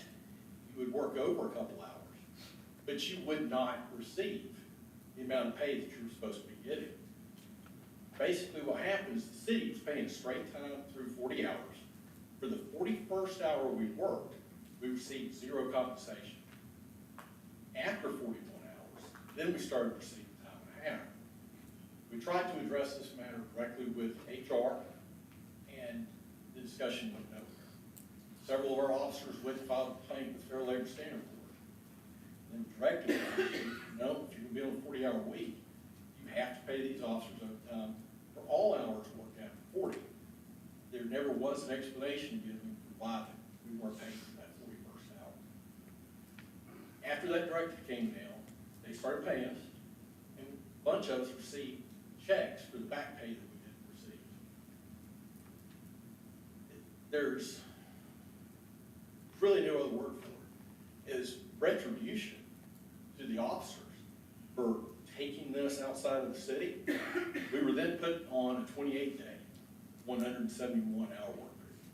you would work over a couple hours, but you would not receive the amount of pay that you were supposed to be getting. Basically, what happened is the city was paying straight time through 40 hours. For the 41st hour we worked, we received zero compensation. After 41 hours, then we started receiving time and a half. We tried to address this matter directly with HR, and the discussion went nowhere. Several of our officers went and filed a complaint with Fair Labor Standards Board. And the director said, no, if you're gonna be on a 40-hour week, you have to pay these officers overtime for all hours worked after 40. There never was an explanation given for why we weren't paying for that 41st hour. After that directive came down, they started paying us, and a bunch of us received checks for the back pay that we didn't receive. There's really no other word for it, is retribution to the officers for taking this outside of the city. We were then put on a 28-day, 171-hour work period.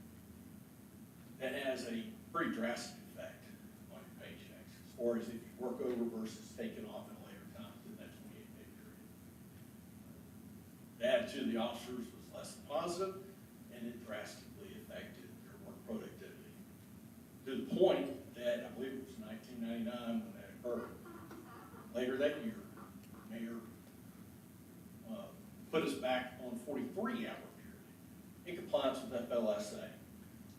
That has a pretty drastic effect on your paychecks, as far as if you work over versus taking off at a later time in that 28-day period. The attitude of the officers was less than positive, and it drastically affected their work productivity. To the point that, I believe it was 1999 when that occurred. Later that year, the mayor put us back on a 43-hour period in compliance with FLSA.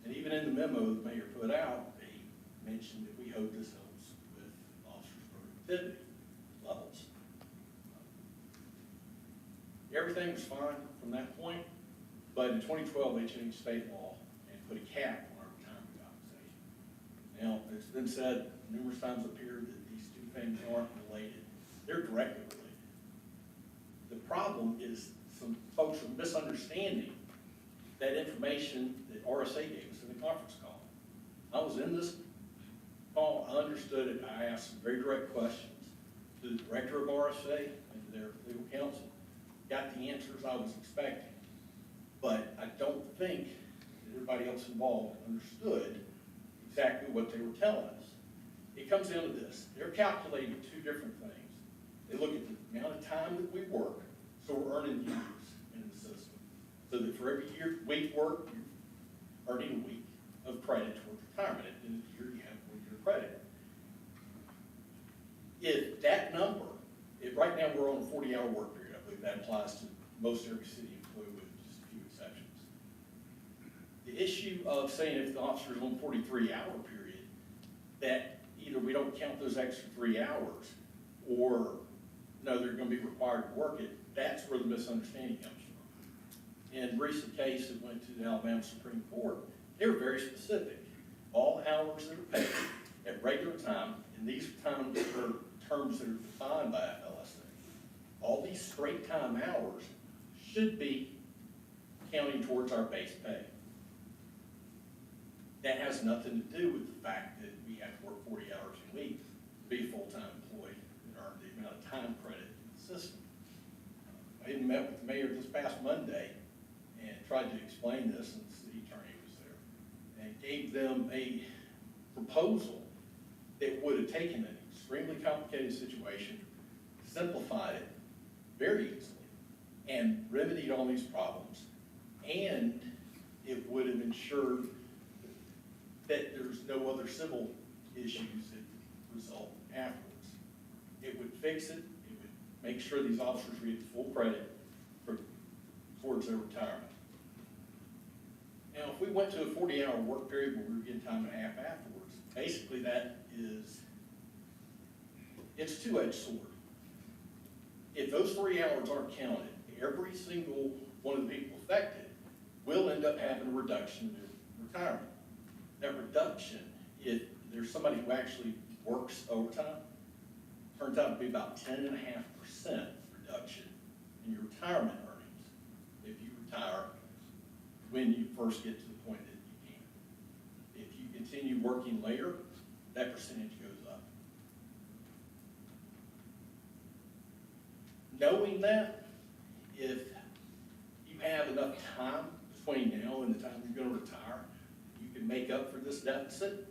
And even in the memo the mayor put out, they mentioned that we hope this helps with officers' productivity levels. Everything was fine from that point, but in 2012 they changed state law and put a cap on our retirement compensation. Now, it's been said numerous times up here that these two things aren't related. They're directly related. The problem is some folks are misunderstanding that information that RSA gave us in the conference call. I was in this call, I understood it, I asked some very direct questions to the director of RSA and to their legal counsel. Got the answers I was expecting, but I don't think that everybody else involved understood exactly what they were telling us. It comes down to this, they're calculating two different things. They look at the amount of time that we work, so we're earning years in the system. So that for every week worked, you're earning a week of credit towards retirement. At the end of the year, you have 1 year credit. If that number, right now we're on a 40-hour work period, I believe that applies to most every city employee with just a few exceptions. The issue of saying if the officer's on a 43-hour period, that either we don't count those extra 3 hours, or no, they're going to be required to work it, that's where the misunderstanding comes from. In a recent case that went to the Alabama Supreme Court, they were very specific. All hours that are paid at regular time, and these times are terms that are defined by FLSA. All these straight time hours should be counting towards our base pay. That has nothing to do with the fact that we have to work 40 hours a week to be a full-time employee and earn the amount of time credit in the system. I even met with the mayor this past Monday and tried to explain this, and the city attorney was there, and gave them a proposal that would have taken an extremely complicated situation, simplified it very easily, and remedied all these problems, and it would have ensured that there's no other civil issues that result afterwards. It would fix it, it would make sure these officers get full credit towards their retirement. Now, if we went to a 40-hour work period where we were getting time and a half afterwards, basically that is, it's a two-edged sword. If those 3 hours aren't counted, every single one of the people affected will end up having a reduction in their retirement. That reduction, if there's somebody who actually works overtime, turns out to be about 10.5% reduction in your retirement earnings if you retire when you first get to the point that you can. If you continue working later, that percentage goes up. Knowing that, if you have enough time between now and the time you're going to retire, you can make up for this deficit,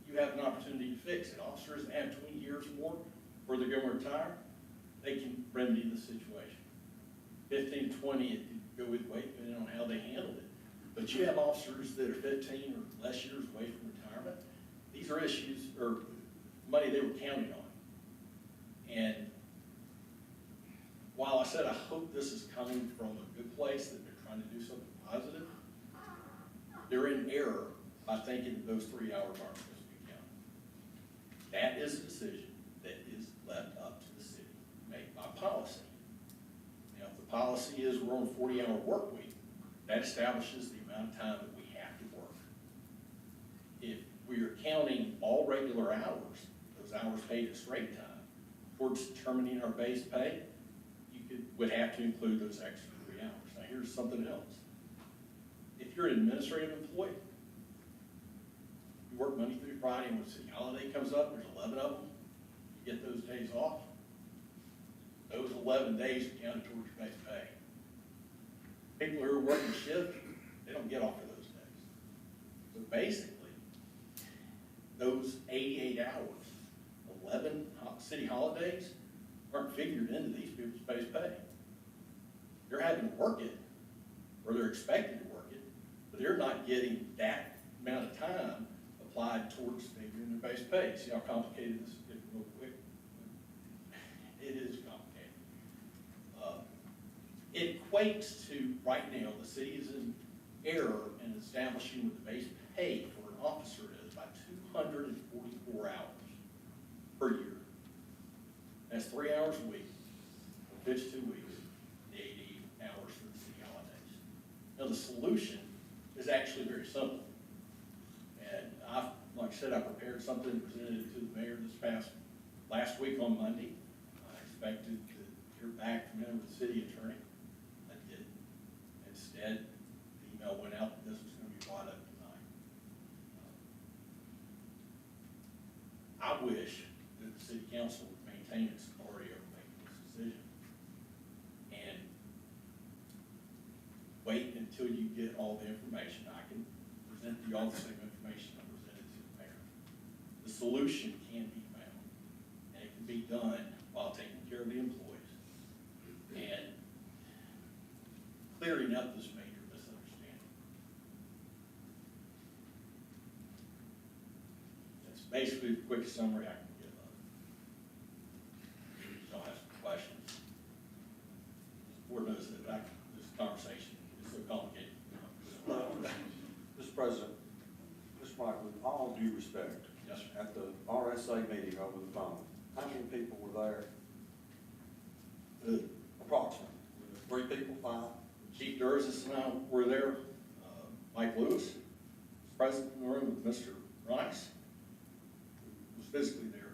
you have an opportunity to fix it. Officers that have 20 years more, or they're going to retire, they can remedy the situation. 15, 20, it could go with weight, depending on how they handled it. But you have officers that are 15 or less years away from retirement. These are issues, or money they were counting on. And while I said I hope this is coming from a good place, that they're trying to do something positive, they're in error by thinking those 3 hours aren't supposed to be counted. That is a decision that is left up to the city, made by policy. Now, if the policy is we're on a 40-hour work week, that establishes the amount of time that we have to work. If we are counting all regular hours, those hours paid at straight time, towards determining our base pay, would have to include those extra 3 hours. Now, here's something else. If you're an administrative employee, you work Monday through Friday, and when the city holiday comes up, there's 11 of them, you get those days off. Those 11 days are counted towards your base pay. People who are working shift, they don't get off for those days. So basically, those 88 hours, 11 city holidays, aren't figured into these people's base pay. They're having to work it, or they're expected to work it, but they're not getting that amount of time applied towards figuring their base pay. See how complicated this is? Real quick. It is complicated. It equates to, right now, the city is in error in establishing what the base pay for an officer is by 244 hours per year. That's 3 hours a week, 52 weeks, 80 hours for the city holidays. Now, the solution is actually very simple. And like I said, I prepared something and presented it to the mayor last week on Monday. I expected to hear back from him, the city attorney. I didn't. Instead, the email went out that this was going to be brought up tonight. I wish that the city council would maintain its authority over making this decision and wait until you get all the information. I can present to you all the same information I presented to the mayor. The solution can be found, and it can be done while taking care of the employees and clearing up this major misunderstanding. That's basically the quick summary I can give of it. Y'all have some questions? The board knows that this conversation is so complicated. Mr. President, Mr. Michael, with all due respect, Yes, sir. at the RSA meeting over the phone, how many people were there? Approximately. 3 people, 5? Chief Durzis and I were there. Mike Lewis was present in the room with Mr. Rice, who was physically there.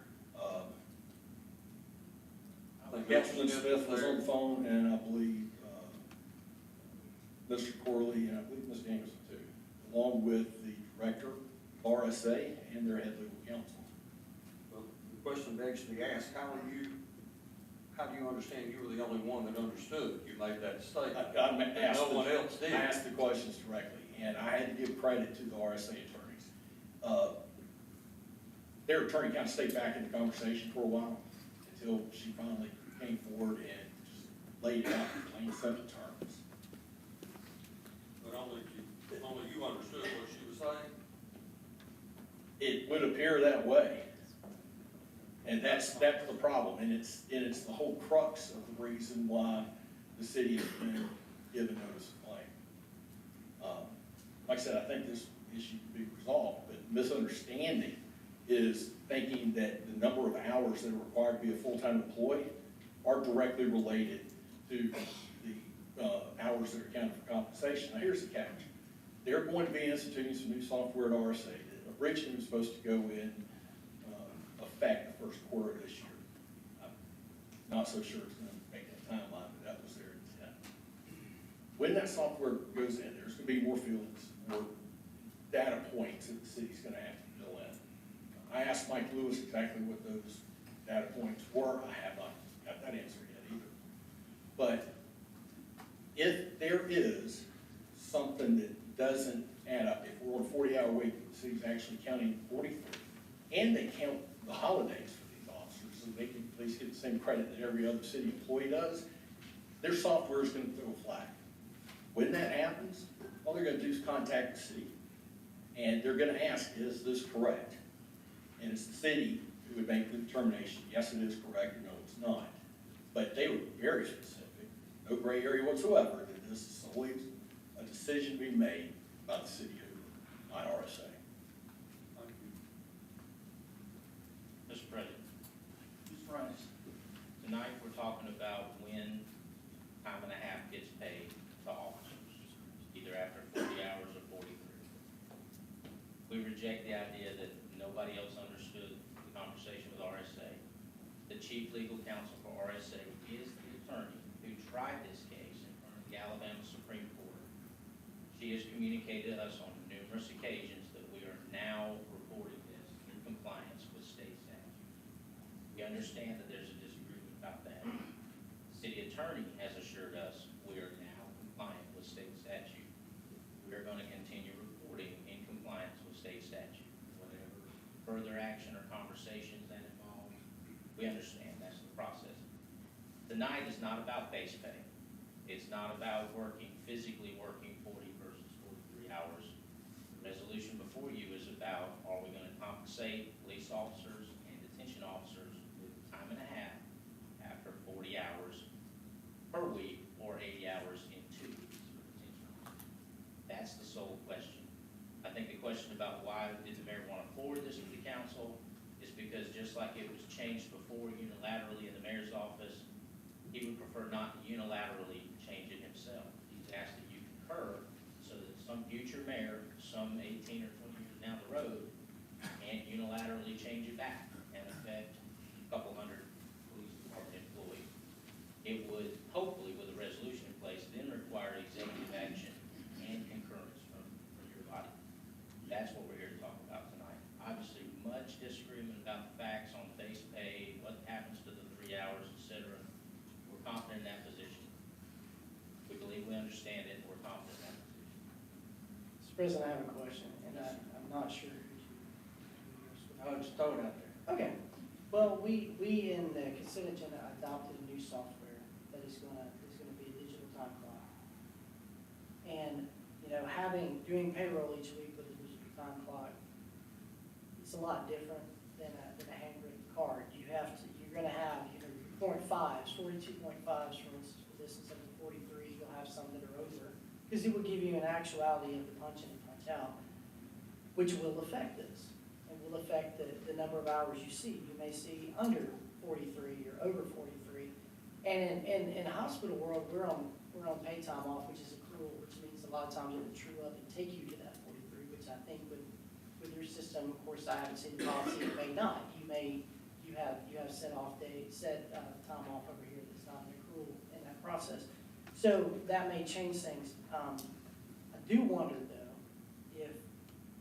Councilman Smith was on the phone, and I believe Mr. Corley, and I believe Ms. Danielson too, along with the director of RSA and their head legal counsel. Well, the question begs to be asked, how do you understand you were the only one that understood? You made that statement. No one else did. I asked the questions directly, and I had to give credit to the RSA attorneys. Their attorney kind of stayed back in the conversation for a while until she finally came forward and just laid it out in plain simple terms. But only you understood what she was saying? It would appear that way. And that's the problem, and it's the whole crux of the reason why the city has been given notice of claim. Like I said, I think this issue can be resolved, but misunderstanding is thinking that the number of hours that are required to be a full-time employee are directly related to the hours that are counted for compensation. Now, here's the catch. They're going to be instituting some new software at RSA that originally was supposed to go in effect the first quarter of this year. I'm not so sure it's going to make that timeline, but that was their intent. When that software goes in, there's going to be more fields, more data points that the city's going to have to fill in. I asked Mike Lewis exactly what those data points were. I have not got that answer yet either. But if there is something that doesn't add up. If we're on a 40-hour week, the city's actually counting 43. And they count the holidays for these officers, so they can at least get the same credit that every other city employee does. Their software is gonna throw a flag. When that happens, all they're gonna do is contact the city. And they're gonna ask, is this correct? And it's the city who would make the determination, yes, it is correct, or no, it's not. But they were very specific, no gray area whatsoever, that this is solely a decision being made by the city of Hoover, not RSA. Mr. President, Mr. Rice. tonight we're talking about when time and a half gets paid to officers, either after 40 hours or 43. We reject the idea that nobody else understood the conversation with RSA. The chief legal counsel for RSA is the attorney who tried this case in front of the Alabama Supreme Court. She has communicated to us on numerous occasions that we are now reporting this in compliance with state statute. We understand that there's a disagreement about that. The city attorney has assured us we are now compliant with state statute. We are going to continue reporting in compliance with state statute. Whatever further action or conversations that involve, we understand that's the process. Tonight is not about base pay. It's not about physically working 40 versus 43 hours. The resolution before you is about, are we going to compensate police officers and detention officers with time and a half after 40 hours per week or 80 hours in 2 weeks for detention officers? That's the sole question. I think the question about why did the mayor want to forward this to the council is because just like it was changed before unilaterally in the mayor's office, he would prefer not to unilaterally change it himself. He's asked that you concur so that some future mayor, some 18 or 20 years down the road, can't unilaterally change it back and affect a couple hundred police department employees. It would, hopefully with a resolution in place, then require executive action and concurrence from your body. That's what we're here to talk about tonight. Obviously, much disagreement about the facts on base pay, what happens to the 3 hours, et cetera. We're confident in that position. We believe we understand it, and we're confident in that position. Mr. President, I have a question, and I'm not sure who to. Oh, just throw it out there. Okay, well, we in the consent agenda adopted a new software that is gonna be a digital time clock. And, doing payroll each week with a digital time clock, it's a lot different than a handwritten card. You're gonna have, 0.5s, 42.5s, for instance, for this, instead of 43s, you'll have some that are over. Because it will give you an actuality of the punch in and punch out, which will affect this. It will affect the number of hours you see. You may see under 43 or over 43. And in the hospital world, we're on paid time off, which is accrual, which means a lot of times it will true up and take you to that 43, which I think with your system, of course, I haven't seen the policy, it may not. You have set time off over here that's not an accrual in that process. So that may change things. I do wonder though, if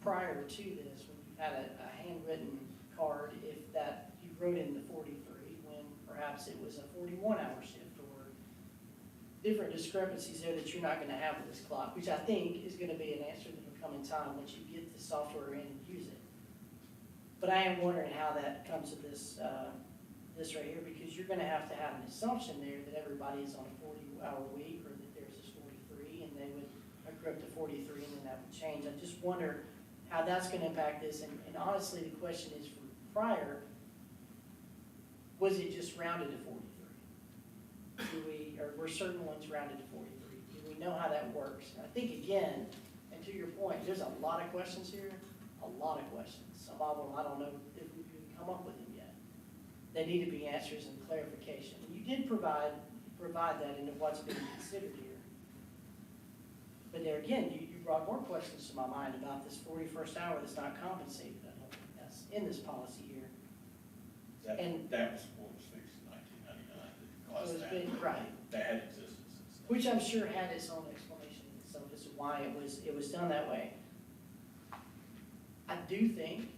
prior to this, when you had a handwritten card, if that you wrote in the 43 when perhaps it was a 41-hour shift, or different discrepancies there that you're not going to have with this clock, which I think is going to be an answer that will come in time once you get the software in and use it. But I am wondering how that comes to this right here, because you're going to have an assumption there that everybody is on a 40-hour week, or that there's this 43, and they would accrue up to 43, and then that would change. I just wonder how that's going to impact this. And honestly, the question is, for prior, was it just rounded to 43? Were certain ones rounded to 43? Do we know how that works? And I think, again, and to your point, there's a lot of questions here, a lot of questions. Some of them, I don't know if we can come up with them yet. They need to be answers and clarification. And you did provide that into what's being considered here. But there again, you brought more questions to my mind about this 41st hour that's not compensated. I don't think that's in this policy here. That was what was fixed in 1999. That caused that. Right. That had existence. Which I'm sure had its own explanation in itself as to why it was done that way. I do think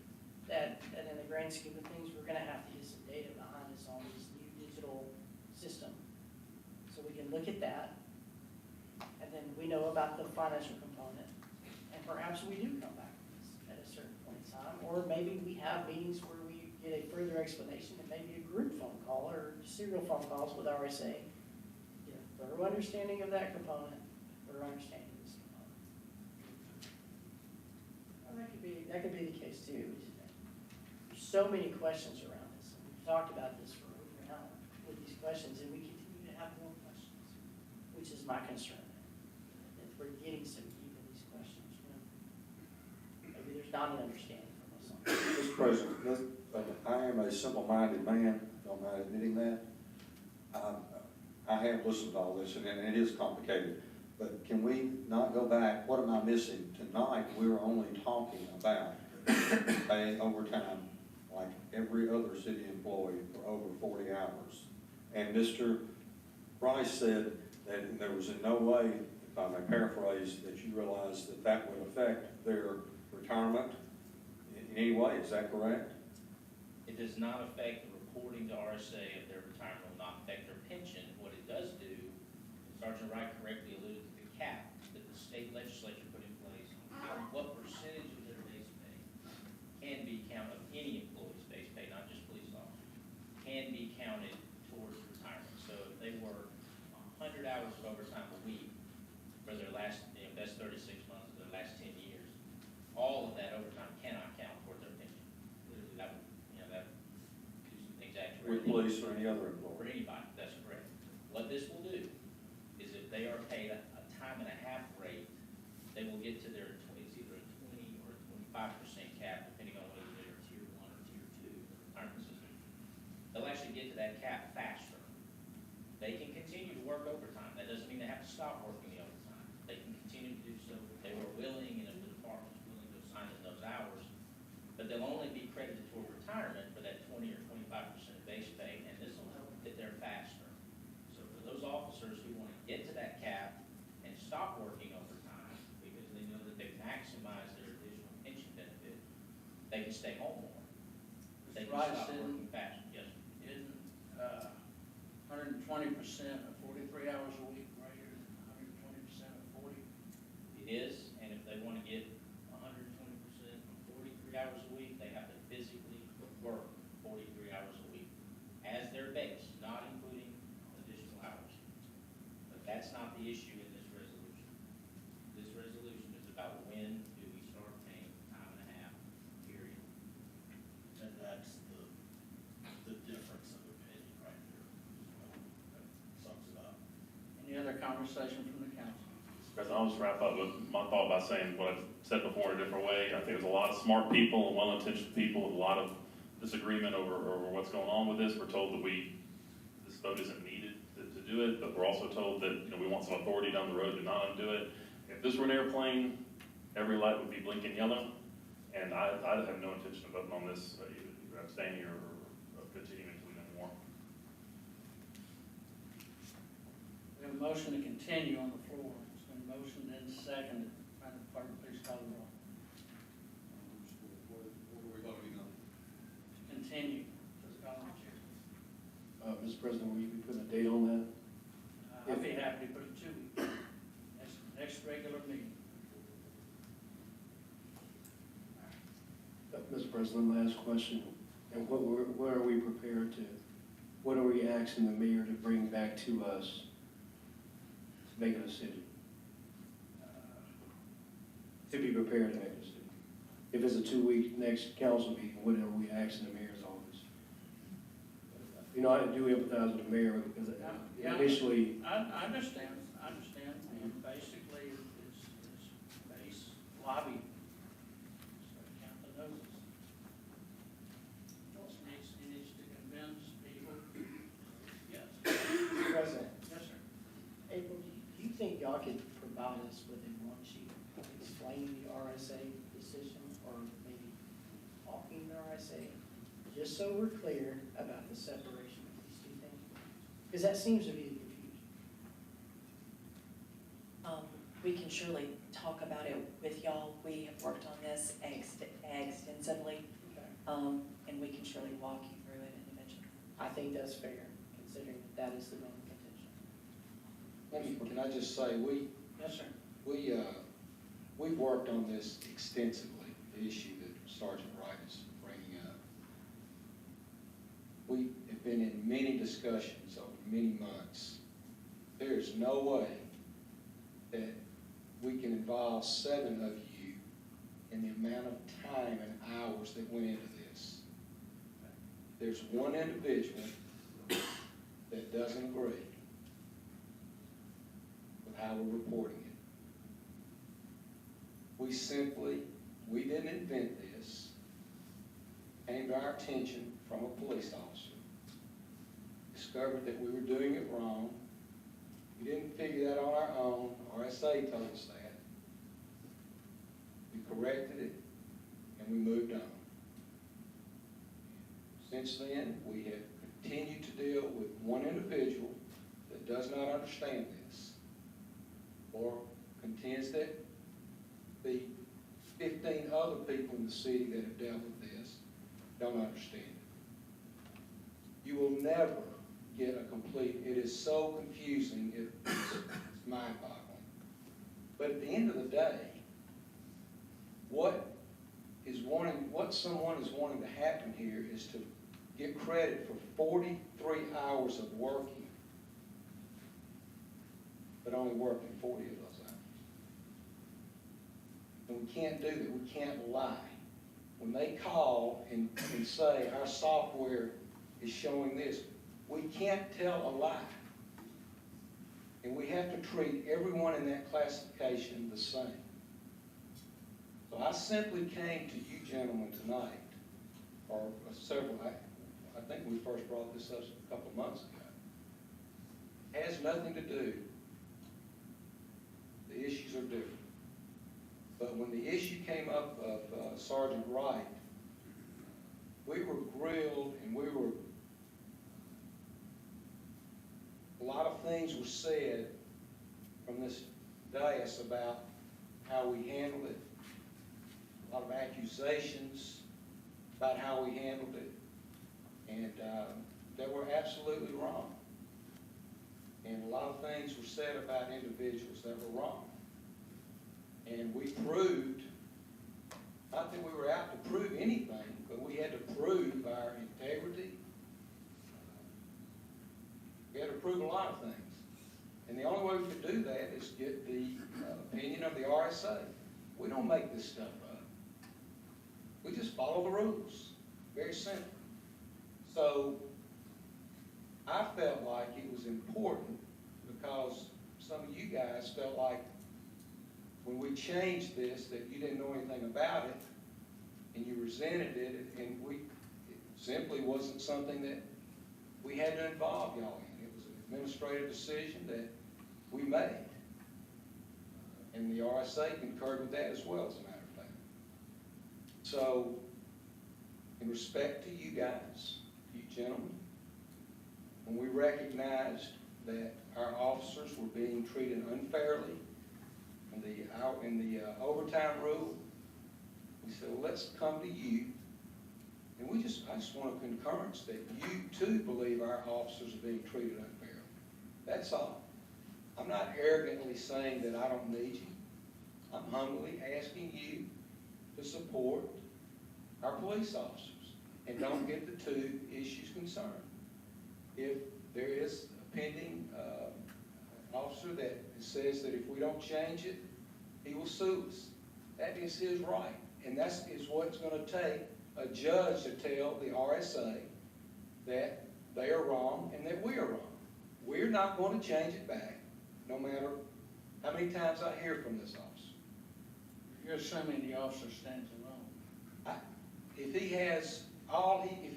that in the grand scheme of things, we're going to have to get some data behind us on this new digital system. So we can look at that, and then we know about the financial component, and perhaps we do come back to this at a certain point in time, or maybe we have meetings where we get a further explanation, and maybe a group phone call or serial phone calls with RSA. Get a thorough understanding of that component, thorough understanding of this component. Well, that could be the case too. There's so many questions around this. We've talked about this for over an hour with these questions, and we continue to have more questions, which is my concern. That we're getting so deep in these questions when maybe there's not an understanding from us on it. Mr. President, I am a simple-minded man, don't mind admitting that. I have listened to all this, and it is complicated, but can we not go back? What am I missing? Tonight, we're only talking about paying overtime like every other city employee for over 40 hours. And Mr. Rice said that there was in no way, if I may paraphrase, that you realized that that would affect their retirement in any way. Is that correct? It does not affect the reporting to RSA of their retirement, will not affect their pension. What it does do, Sergeant Wright correctly alluded to the cap that the state legislature put in place on what percentage of their base pay can be counted, of any employee's base pay, not just police officers, can be counted towards retirement. So if they work 100 hours of overtime a week for their last, best 36 months of their last 10 years, all of that overtime cannot count toward their pension. Literally, that would, that would do some things actually. With police or any other employee? For anybody, that's correct. What this will do is if they are paid a time and a half rate, they will get to their, it's either a 20 or a 25% cap, depending on whether they're tier 1 or tier 2 of the retirement system. They'll actually get to that cap faster. They can continue to work overtime. That doesn't mean they have to stop working the overtime. They can continue to do so if they were willing and if the department's willing to assign them those hours. But they'll only be credited toward retirement for that 20 or 25% of base pay, and this will help them get there faster. So for those officers who want to get to that cap and stop working overtime because they know that they maximize their additional pension benefit, they can stay home more. They can Rice, stop working faster. Yes, sir. Isn't 120% of 43 hours a week greater than 120% of 40? It is, and if they want to get 120% of 43 hours a week, they have to physically work 43 hours a week as their base, not including additional hours. But that's not the issue in this resolution. This resolution is about when do we start paying time and a half, period. And that's the difference of opinion right there. That sums it up. Any other conversation from the council? President, I'll just wrap up with my thought by saying what I've said before in a different way. I think there's a lot of smart people and well-intentioned people with a lot of disagreement over what's going on with this. We're told that this vote isn't needed to do it, but we're also told that we want some authority down the road to not undo it. If this were an airplane, every light would be blinking yellow, and I'd have no intention of voting on this, either abstaining or continuing until we know more. We have a motion to continue on the floor. It's been motioned and seconded. Madam Clerk, please call the roll. What are we voting on? To continue to the Collins chair. Mr. President, will you be putting a date on that? I'd be happy to put it 2 weeks. Next regular meeting. Mr. President, last question. And what are we prepared to, what are we asking the mayor to bring back to us to make a decision? To be prepared to make a decision. If it's a 2-week next council meeting, whatever we asking the mayor's office. I do empathize with the mayor because initially. I understand, and basically it's base lobby. So count the noses. He needs to convince people, yes. President, Yes, sir. April, do you think y'all could provide us with a one sheet explaining the RSA decision, or maybe talking the RSA, just so we're clear about the separation of these two things? Because that seems to be the confusion. We can surely talk about it with y'all. We have worked on this extensively, Okay. and we can surely walk you through it individually. I think that's fair, considering that is the main contention. Can I just say, Yes, sir. We've worked on this extensively, the issue that Sergeant Wright is bringing up. We have been in many discussions over many months. There's no way that we can involve 7 of you in the amount of time and hours that went into this. There's one individual that doesn't agree with how we're reporting it. We didn't invent this. Came to our attention from a police officer. Discovered that we were doing it wrong. We didn't figure that on our own. RSA told us that. We corrected it, and we moved on. Since then, we have continued to deal with one individual that does not understand this, or contends that the 15 other people in the city that have dealt with this don't understand it. You will never get a complete, it is so confusing, it's mind-boggling. But at the end of the day, what someone is wanting to happen here is to get credit for 43 hours of working, but only working 40 of those hours. And we can't do that. We can't lie. When they call and say our software is showing this, we can't tell a lie. And we have to treat everyone in that classification the same. So I simply came to you gentlemen tonight, or several, I think we first brought this up a couple of months ago. It has nothing to do. The issues are different. But when the issue came up of Sergeant Wright, we were grilled and a lot of things were said from this dais about how we handled it. A lot of accusations about how we handled it. And they were absolutely wrong. And a lot of things were said about individuals that were wrong. And we proved, not that we were out to prove anything, but we had to prove our integrity. We had to prove a lot of things. And the only way we could do that is get the opinion of the RSA. We don't make this stuff up. We just follow the rules. Very simple. So I felt like it was important because some of you guys felt like when we changed this that you didn't know anything about it and you resented it, and it simply wasn't something that we had to involve y'all in. It was an administrative decision that we made. And the RSA concurred with that as well, as a matter of fact. So, in respect to you guys, you gentlemen, when we recognized that our officers were being treated unfairly in the overtime rule, we said, well, let's come to you. And I just want a concurrence that you too believe our officers are being treated unfairly. That's all. I'm not arrogantly saying that I don't need you. I'm humbly asking you to support our police officers and don't get the two issues concerned. If there is a pending officer that says that if we don't change it, he will sue us. That is his right. And that is what's going to take a judge to tell the RSA that they are wrong and that we are wrong. We're not going to change it back, no matter how many times I hear from this officer. You're assuming the officer stands alone. If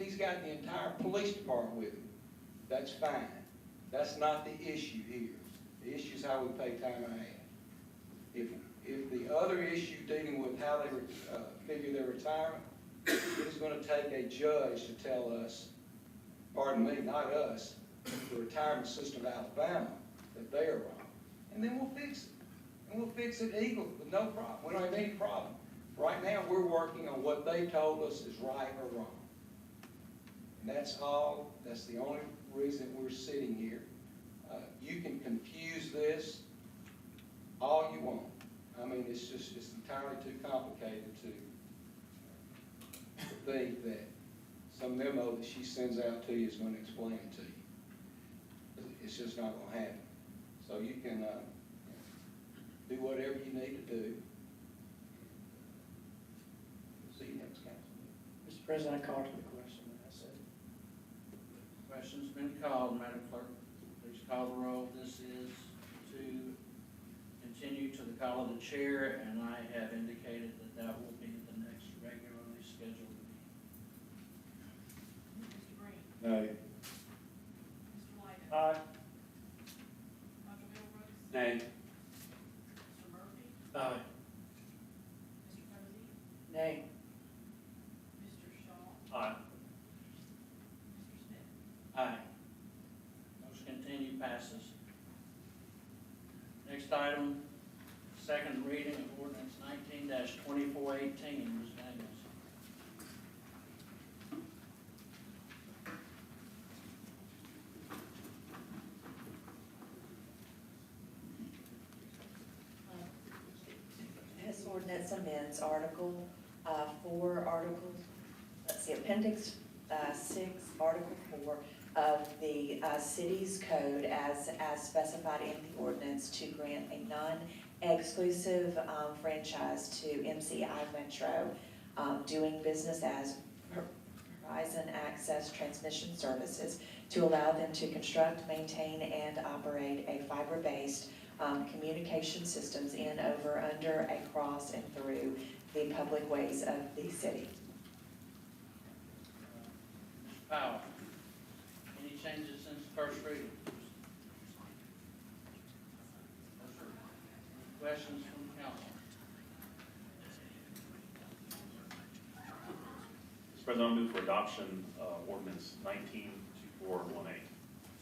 he's got the entire police department with him, that's fine. That's not the issue here. The issue is how we pay time and a half. If the other issue dealing with how they figure their retirement, it is going to take a judge to tell us, pardon me, not us, the retirement system of Alabama, that they are wrong. And then we'll fix it. And we'll fix it equally with no problem. We don't have any problem. Right now, we're working on what they told us is right or wrong. And that's all. That's the only reason we're sitting here. You can confuse this all you want. I mean, it's entirely too complicated to think that some memo that she sends out to you is gonna explain it to you. It's just not gonna happen. So you can, do whatever you need to do. See you next council meeting. Mr. President, I called to the question when I said. Question's been called, Madam Clerk. Please call the roll. This is to continue to the call of the chair, and I have indicated that that will be the next regularly scheduled meeting. Mr. Green? Nay. Mr. White? Aye. Dr. Middlebrooks? Nay. Mr. Murphy? Aye. Mr. Posey? Nay. Mr. Shaw? Aye. Mr. Smith? Aye. Motion continued, passes. Next item, second reading of ordinance 19-2418, Ms. Daniels. This ordinance amends Article 4, Appendix 6, Article 4 of the city's code as specified in the ordinance to grant a non-exclusive franchise to MCI Metro, doing business as Horizon Access Transmission Services, to allow them to construct, maintain, and operate a fiber-based communication systems in, over, under, across, and through the public ways of the city. Mr. Powell, any changes since the first reading? No, sir. Any questions from the council? Mr. President, I'll move for adoption, ordinance 19-2418.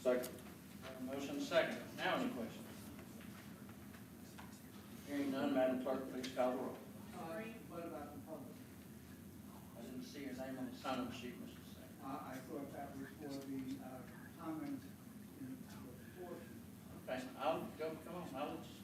Second. Have a motion second. Now any questions? Hearing none, Madam Clerk, please call the roll. What about the public? I didn't see your name on the sign-up sheet, Mr. Secretary. I thought that was for the comment in the portion. Okay, come on, I'll let you speak.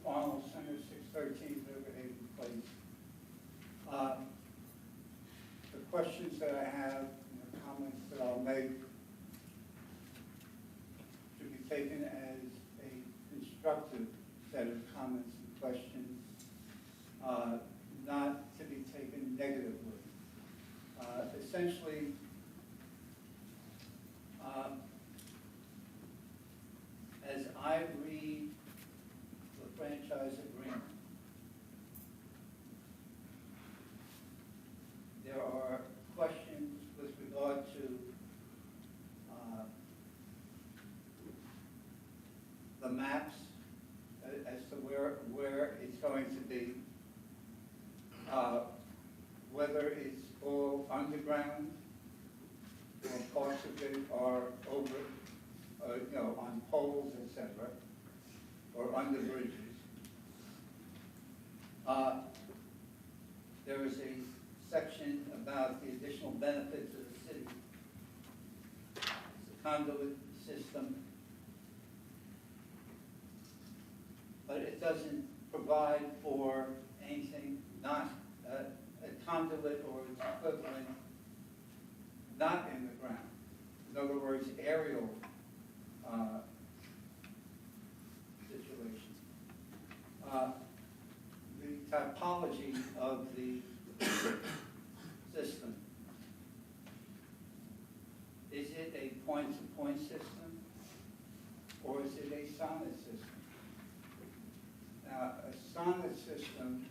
Arnold Center, 613 River Haven Place. The questions that I have and the comments that I'll make should be taken as a constructive set of comments and questions, not to be taken negatively. Essentially, as I read the franchise agreement, there are questions with regard to the maps as to where it's going to be, whether it's all underground or parts of it are over, on poles, etc., or under bridges. There is a section about the additional benefits of the city. It's a conduit system, but it doesn't provide for anything not a conduit or its equivalent not in the ground. In other words, aerial situation. The typology of the system. Is it a point-to-point system, or is it a sonnet system? Now, a sonnet system,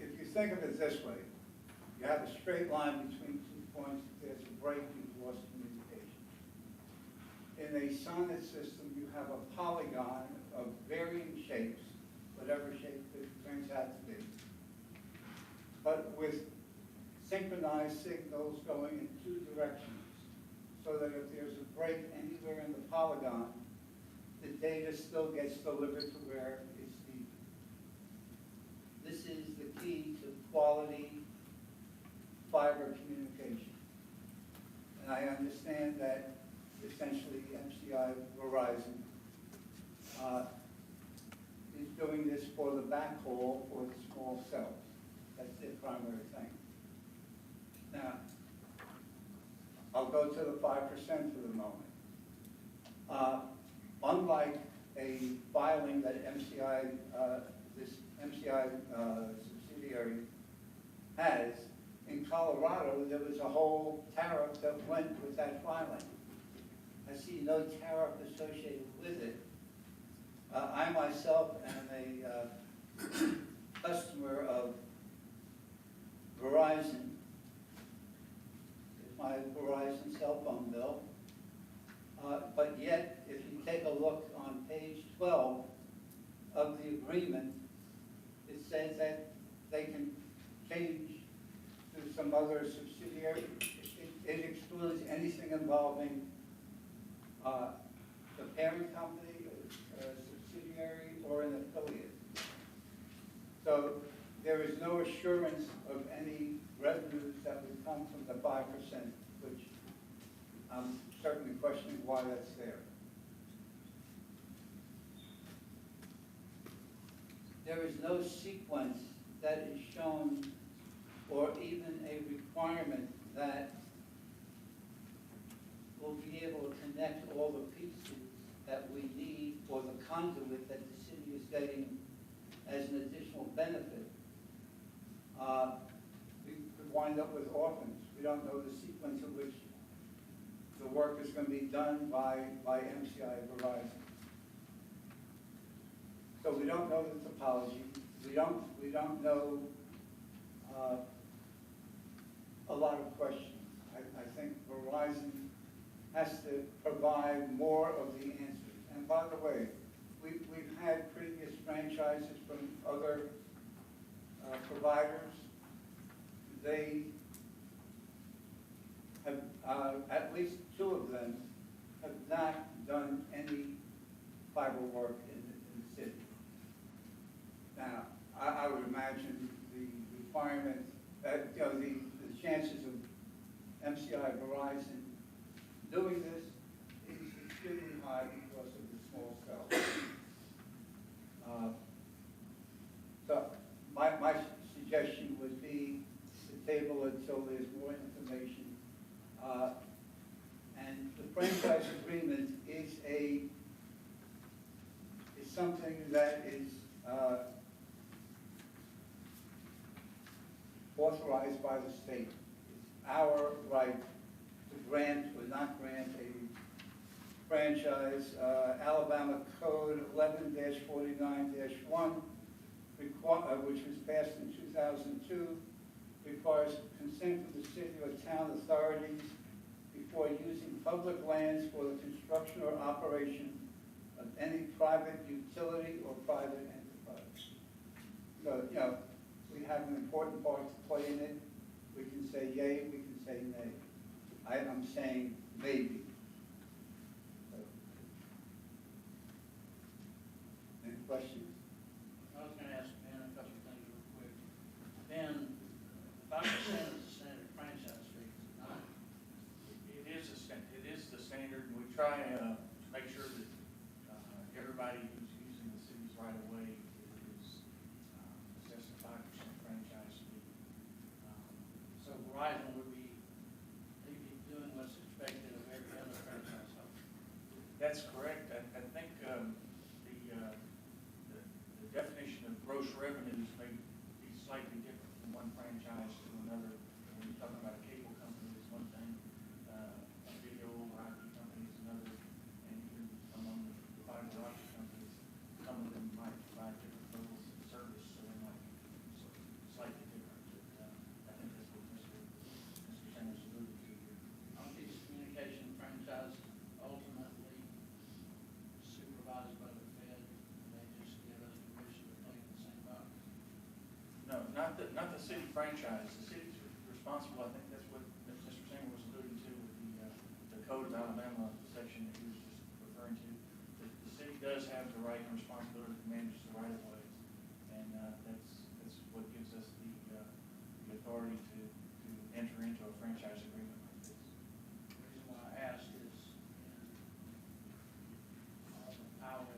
if you think of it this way, you have a straight line between 2 points, there's a break, you've lost communication. In a sonnet system, you have a polygon of varying shapes, whatever shape it turns out to be, but with synchronized signals going in two directions, so that if there's a break anywhere in the polygon, the data still gets delivered to where it's needed. This is the key to quality fiber communication. And I understand that essentially MCI Verizon is doing this for the backhaul for the small cells. That's their primary thing. Now, I'll go to the 5% for the moment. Unlike a filing that MCI, this MCI subsidiary has, in Colorado, there was a whole tariff that went with that filing. I see no tariff associated with it. I myself am a customer of Verizon. It's my Verizon cell phone bill. But yet, if you take a look on page 12 of the agreement, it says that they can change to some other subsidiary. It excludes anything involving the parent company, a subsidiary, or an affiliate. So there is no assurance of any revenues that would come from the 5%, which I'm certainly questioning why that's there. There is no sequence that is shown, or even a requirement that will be able to connect all the pieces that we need for the conduit that the city is getting as an additional benefit. We could wind up with orphans. We don't know the sequence in which the work is going to be done by MCI Verizon. So we don't know the topology. We don't know a lot of questions. I think Verizon has to provide more of the answers. And by the way, we've had previous franchises from other providers. They have, at least two of them, have not done any fiber work in the city. Now, I would imagine the requirement, that the chances of MCI Verizon doing this is extremely high because of the small cell. So my suggestion would be to table it until there's more information. And the franchise agreement is something that is authorized by the state. It's our right to grant or not grant a franchise. Alabama Code 11-49-1, which was passed in 2002, requires consent of the city or town authorities before using public lands for the construction or operation of any private utility or private enterprise. So, we have an important part to play in it. We can say yay, we can say nay. I'm saying maybe. So, any questions? I was gonna ask Ben a couple of things real quick. Ben, 5% is the standard franchise fee, is it not? It is the standard, and we try to make sure that everybody who's using the city's right of way is assessed a 5% franchise fee. So Verizon would be, they'd be doing what's expected of every other franchise owner. That's correct. I think the definition of gross revenues may be slightly different from one franchise to another. When you're talking about a cable company is one thing, a video or IP company is another, and even among the fiber optic companies, some of them might provide different levels of service, so they might be slightly different. But I think that's what Mr. Sanders alluded to here. Aren't these communication franchises ultimately supervised by the Fed? They just give us permission to play in the same box? No, not the city franchise. The city's responsible responsible, I think that's what Mr. Singer was alluding to with the Code of Alabama section that he was just referring to. The city does have the right and responsibility to manage the right of ways, and that's what gives us the authority to enter into a franchise agreement like this. The reason why I asked is in all the power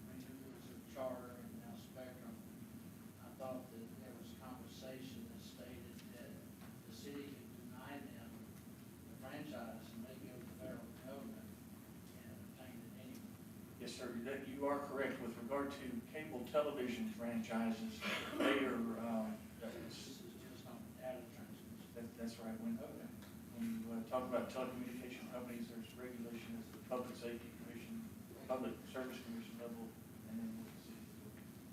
renewals of charter and now spectrum, I thought that there was conversation that stated that the city could deny them the franchise and they go to the federal government and obtain it anyway. Yes, sir, that you are correct. With regard to cable television franchises, they are, This is just on data transmission. that's right. When you talk about telecommunication companies, there's regulation at the Public Safety Commission, Public Service Commission level, and then with the city.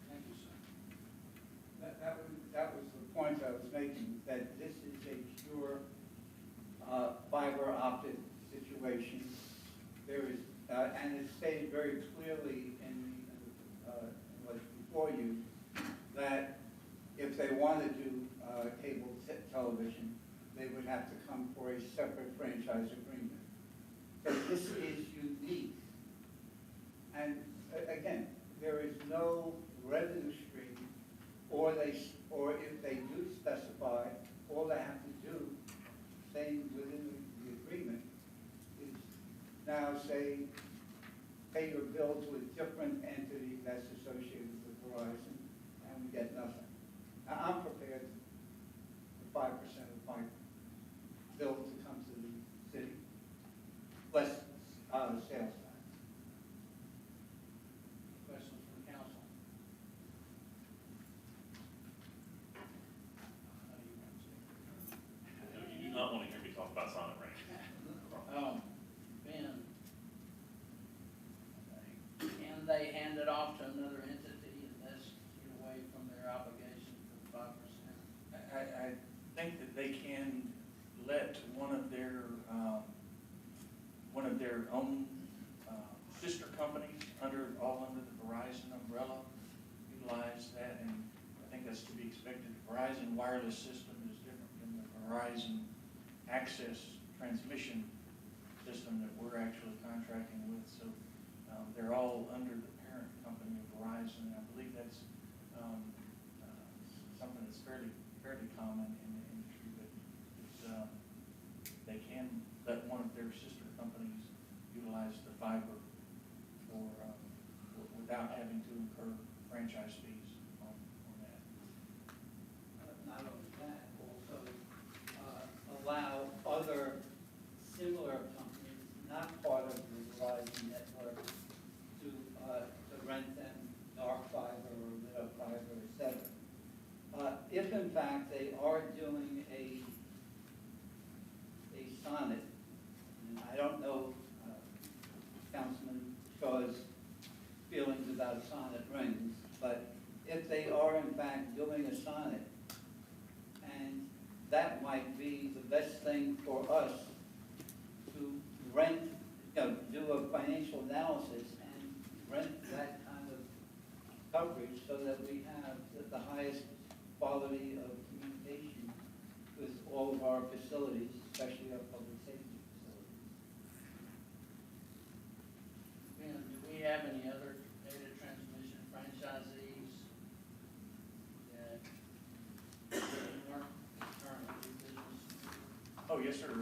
Thank you, sir. That was the point I was making, that this is a pure fiber optic situation. There is, and it's stated very clearly in what's before you, that if they want to do cable television, they would have to come for a separate franchise agreement. So this is unique. And again, there is no revenue stream, or if they do specify, all they have to do, staying within the agreement, is now say, pay your bill to a different entity that's associated with Verizon, and we get nothing. I'm prepared for 5% of my bill to come to the city, less sales tax. Questions from the council? You do not want to hear me talk about Sonic Ranch. Ben, can they hand it off to another entity and thus get away from their obligation for the 5%? I think that they can let one of their own sister companies all under the Verizon umbrella utilize that, and I think that's to be expected. The Verizon wireless system is different than the Verizon access transmission system that we're actually contracting with, so they're all under the parent company of Verizon, and I believe that's something that's fairly common in the industry, but it's, they can let one of their sister companies utilize the fiber without having to incur franchise fees on that. Not only that, also allow other similar companies, not part of the Verizon network, to rent them dark fiber or lit up fiber, etc. If in fact they are doing a sonnet, and I don't know Councilman Shaw's feelings about sonnet rings, but if they are in fact doing a sonnet, and that might be the best thing for us to rent, do a financial analysis and rent that kind of coverage so that we have the highest quality of communication with all of our facilities, especially our public safety facilities. Ben, do we have any other data transmission franchisees that weren't currently do business? Oh, yes, sir.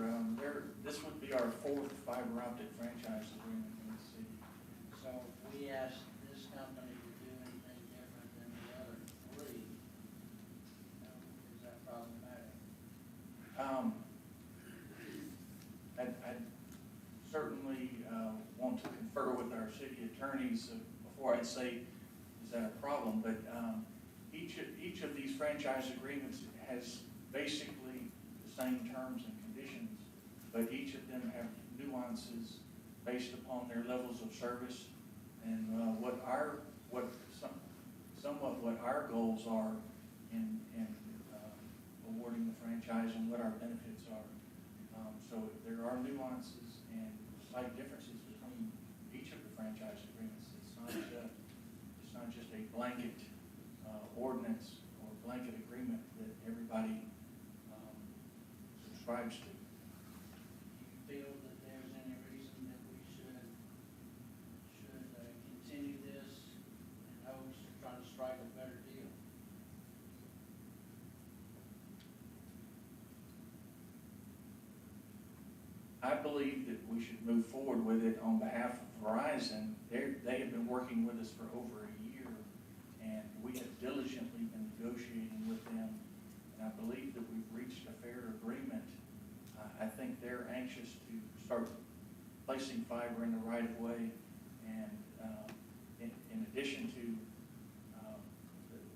This would be our fourth fiber optic franchise agreement in the city. So if we asked this company to do anything different than the other three, is that problematic? I'd certainly want to confer with our city attorneys before I'd say, is that a problem? But each of these franchise agreements has basically the same terms and conditions, but each of them have nuances based upon their levels of service and somewhat what our goals are in awarding the franchise and what our benefits are. So there are nuances and slight differences between each of the franchise agreements. It's not just a blanket ordinance or blanket agreement that everybody Do stripes to. you feel that there's any reason that we should continue this in hopes of trying to strike a better deal? I believe that we should move forward with it on behalf of Verizon. They have been working with us for over a year, and we have diligently been negotiating with them. And I believe that we've reached a fair agreement. I think they're anxious to start placing fiber in the right of way. And in addition to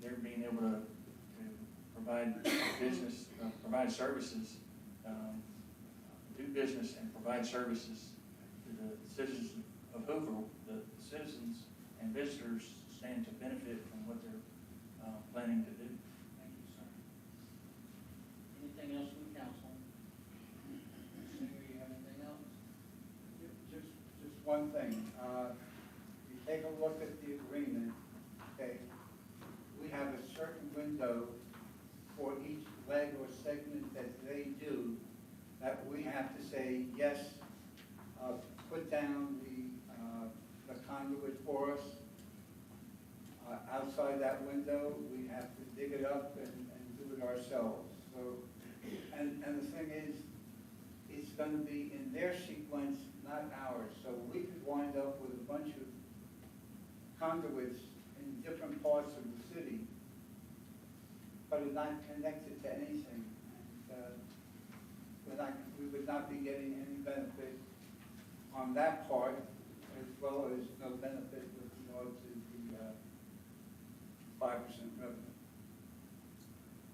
their being able to provide business, provide services, do business and provide services to the citizens of Hoover, the citizens and visitors stand to benefit from what they're planning to do. Thank you, sir. Anything else from the council? Singer, you have anything else? Just one thing, you take a look at the agreement, okay, we have a certain window for each leg or segment that they do, that we have to say, yes, put down the conduit for us. Outside that window, we have to dig it up and do it ourselves. So, and the thing is, it's going to be in their sequence, not ours. So we could wind up with a bunch of conduits in different parts of the city, but it's not connected to anything. And we would not be getting any benefit on that part, as well as no benefit with regard to the 5% revenue.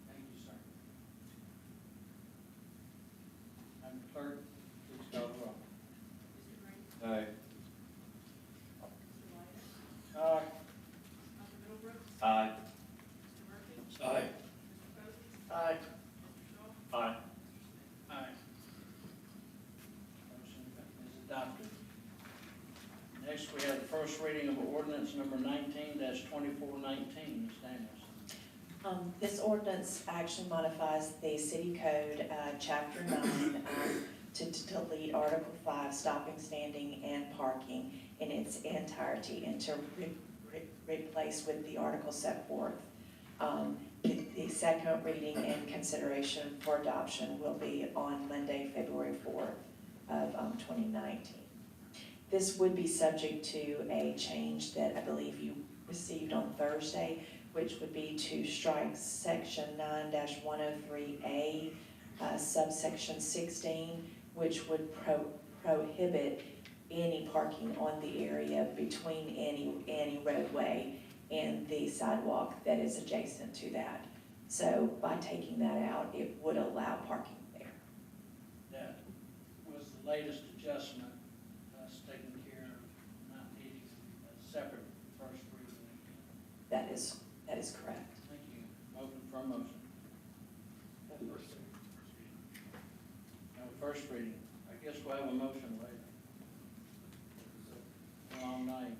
Thank you, sir. Madam Clerk, please call the roll. Aye. Aye. Aye. Aye. Aye. Aye. Aye. Motion is adopted. Next, we have the first reading of ordinance number 19-2419. Ms. Daniels. This ordinance actually modifies the city code, chapter 9, to delete Article 5, stopping, standing, and parking in its entirety, and to replace with the article set forth. The second reading and consideration for adoption will be on Monday, February 4th of 2019. This would be subject to a change that I believe you received on Thursday, which would be to strike section 9-103A, subsection 16, which would prohibit any parking on the area between any roadway and the sidewalk that is adjacent to that. So by taking that out, it would allow parking there. That was the latest adjustment, taking care of not needing a separate first reading. That is correct. Thank you. Open for a motion. No, first reading. I guess we'll have a motion later. It's a long night.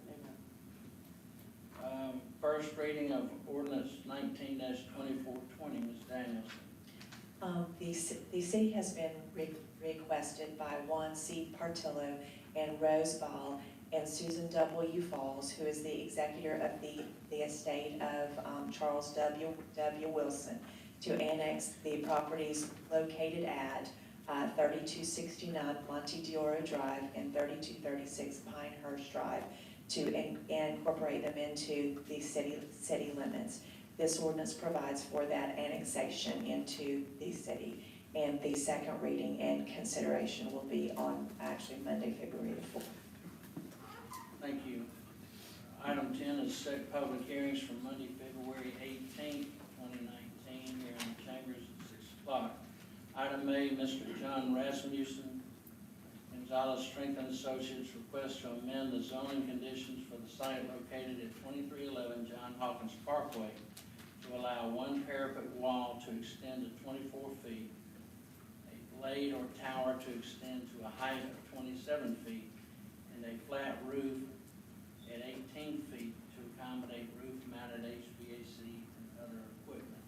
First reading of ordinance 19-2420, Ms. Daniels. The city has been requested by Juan C. Partillo and Rose Ball and Susan W. Falls, who is the executor of the estate of Charles W. Wilson, to annex the properties located at 3269 Monte Dioro Drive and 3236 Pinehurst Drive to incorporate them into the city limits. This ordinance provides for that annexation into the city, and the second reading and consideration will be on actually Monday, February the 4th. Thank you. Item 10 is set public hearings for Monday, February 18th, 2019, here in the chambers at 6 o'clock. Item A, Mr. John Rasmussen, Gonzalez Strength and Associates, request to amend the zoning conditions for the site located at 2311 John Hawkins Parkway to allow one parapet wall to extend to 24 feet, a blade or tower to extend to a height of 27 feet, and a flat roof at 18 feet to accommodate roof-mounted HVAC and other equipment.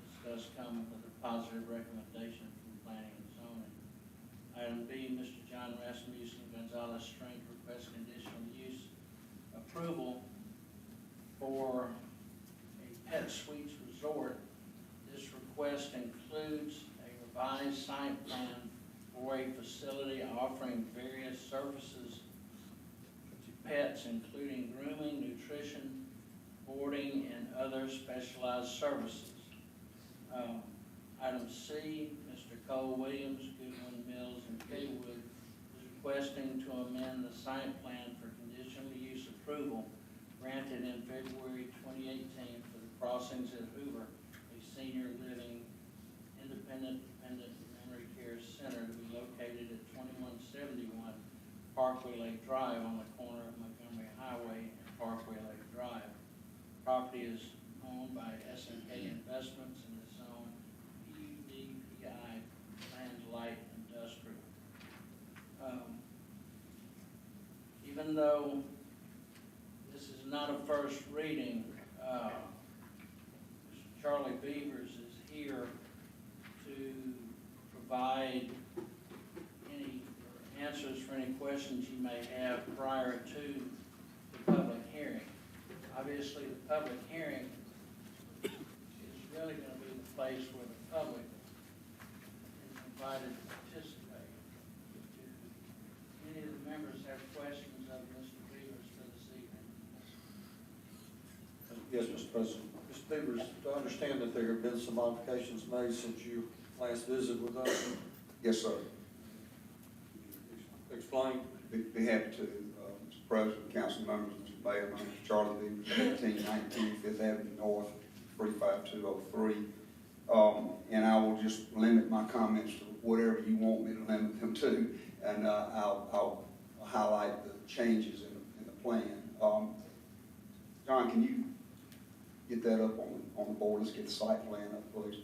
This does come with a positive recommendation from planning and zoning. Item B, Mr. John Rasmussen Gonzalez Strink requests conditional use approval for a Pet Suites Resort. This request includes a revised site plan for a facility offering various services to pets, including grooming, nutrition, boarding, and other specialized services. Item C, Mr. Cole Williams, Goodwin Mills, and Kaywood is requesting to amend the site plan for conditional use approval granted in February 2018 for the crossings at Hoover, a senior living independent memory care center to be located at 2171 Parkway Lake Drive on the corner of Montgomery Highway and Parkway Lake Drive. Property is owned by S&K Investments and is zoned PUDPI Planned Light Industrial. Even though this is not a first reading, Mr. Charlie Beavers is here to provide any answers for any questions you may have prior to the public hearing. Obviously, the public hearing is really going to be the place where the public is invited to participate. Do any of the members have questions of Mr. Beavers for this evening? Yes, Mr. President. Mr. Beavers, do I understand that there have been some modifications made since your last visit with us? Yes, sir. Explain. Be happy to, Mr. President, council members, Mr. Mayor. My name is Charlie Beavers, 1819 Fifth Avenue North, 35203. And I will just limit my comments to whatever you want me to limit them to, and I'll highlight the changes in the plan. John, can you get that up on the board? Let's get the site plan up, please.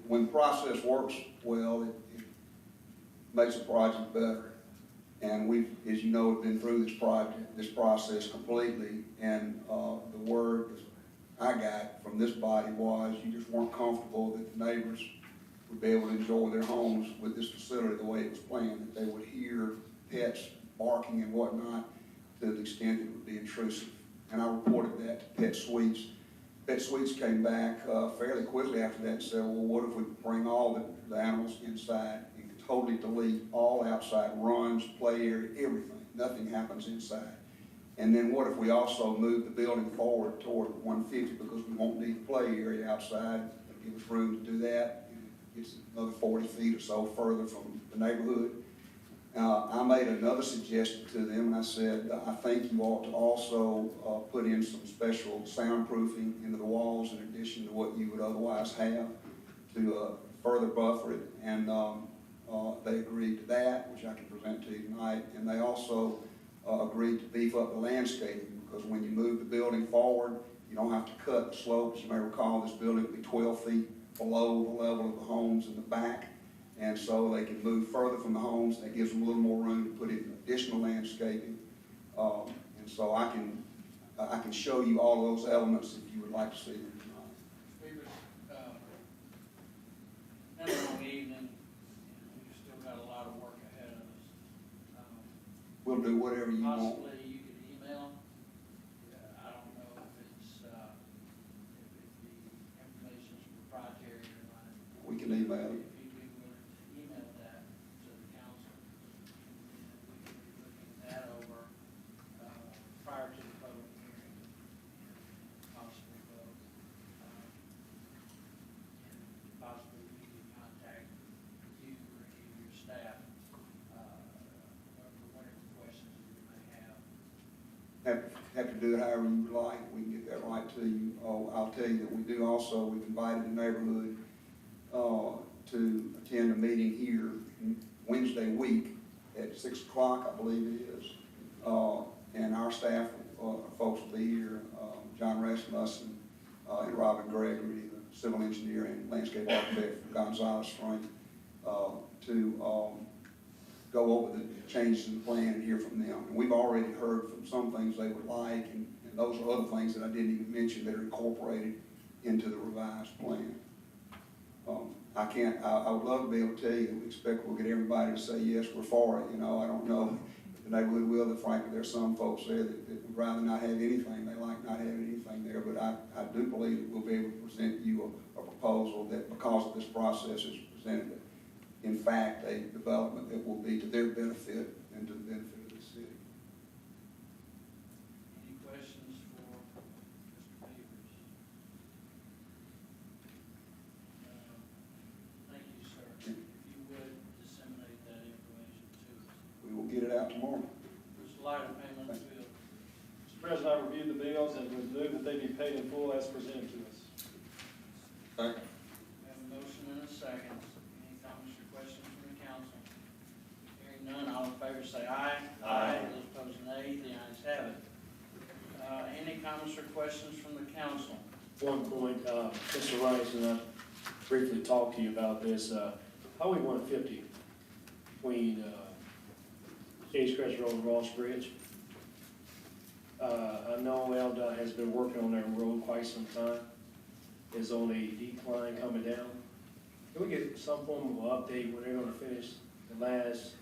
When the process works well, it makes the project better. And we've, as you know, been through this process completely. And the word I got from this body was you just weren't comfortable that the neighbors would be able to enjoy their homes with this facility the way it was planned, that they would hear pets barking and whatnot to the extent it would be intrusive. And I reported that to Pet Suites. Pet Suites came back fairly quickly after that and said, well, what if we bring all the animals inside and totally delete all outside runs, play area, everything. Nothing happens inside. And then what if we also move the building forward toward 150 because we won't need the play area outside. It'll give us room to do that. It's another 40 feet or so further from the neighborhood. I made another suggestion to them, and I said, I think you ought to also put in some special soundproofing into the walls in addition to what you would otherwise have to further buffer it. And they agreed to that, which I can present to you tonight. And they also agreed to beef up the landscaping, because when you move the building forward, you don't have to cut the slopes. You may recall this building will be 12 feet below the level of the homes in the back. And so they can move further from the homes. That gives them a little more room to put in additional landscaping. And so I can show you all of those elements if you would like to see them tonight. Been a long evening, and we've still got a lot of work ahead of us. We'll do whatever you want. Possibly you could email. I don't know if it's, if the information's proprietary or not. We can email it. If you'd be willing to email that to the council, and we can be looking that over prior to the public hearing, and possibly vote. And possibly we can contact you or any of your staff for whatever questions you may have. Have to do it however you would like. We can get that right to you. Oh, I'll tell you that we do also, we've invited the neighborhood to attend a meeting here Wednesday week at 6 o'clock, I believe it is. And our staff, folks will be here, John Rasmussen and Robin Gregory, the civil engineer and landscape architect from Gonzalez Strink, to go over the changes in the plan and hear from them. And we've already heard from some things they would like, and those are other things that I didn't even mention that are incorporated into the revised plan. I would love to be able to tell you, we expect we'll get everybody to say, yes, we're for it, you know, I don't know. If the neighborhood will, that frankly, there's some folks there that would rather not have anything, they like not having anything there, but I do believe that we'll be able to present you a proposal that, because of this process is presented, in fact, a development that will be to their benefit and to the benefit of the city. Any questions for Mr. Beavers? Thank you, sir. If you would disseminate that information to us. We will get it out tomorrow. There's a lot of payment bill. Mr. President, I reviewed the bills and would move that they be paid in full as presented to us. Second. We have a motion and a second. Any comments or questions from the council? Hearing none, all in favor say aye. Aye. Those opposed, nay. The ayes have it. Any comments or questions from the council? One point, Mr. Rice and I briefly talked to you about this, Highway 150 between Stagecrest Road and Ross Bridge. I know LDOT has been working on that road quite some time. It's on a decline coming down. Can we get some form of update when they're gonna finish the last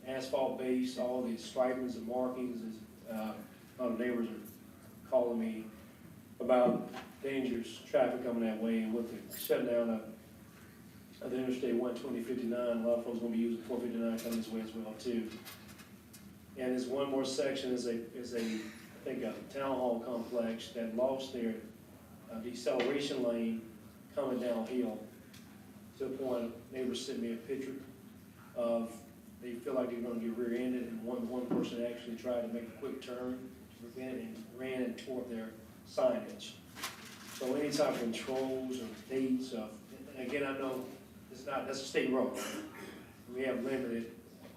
asphalt base, all these stripings and markings? A lot of neighbors are calling me about dangerous traffic coming that way, and with the shutdown of the Interstate 120/59, a lot of folks gonna be using 459 coming this way as well too. And there's one more section, is a I think a town hall complex that lost their deceleration lane coming downhill, to the point neighbors sent me a picture of, they feel like they're gonna get rear-ended, and one person actually tried to make a quick turn to prevent it and ran and tore up their signage. So any type of controls or dates of, and again, I know that's a state road. We have limited,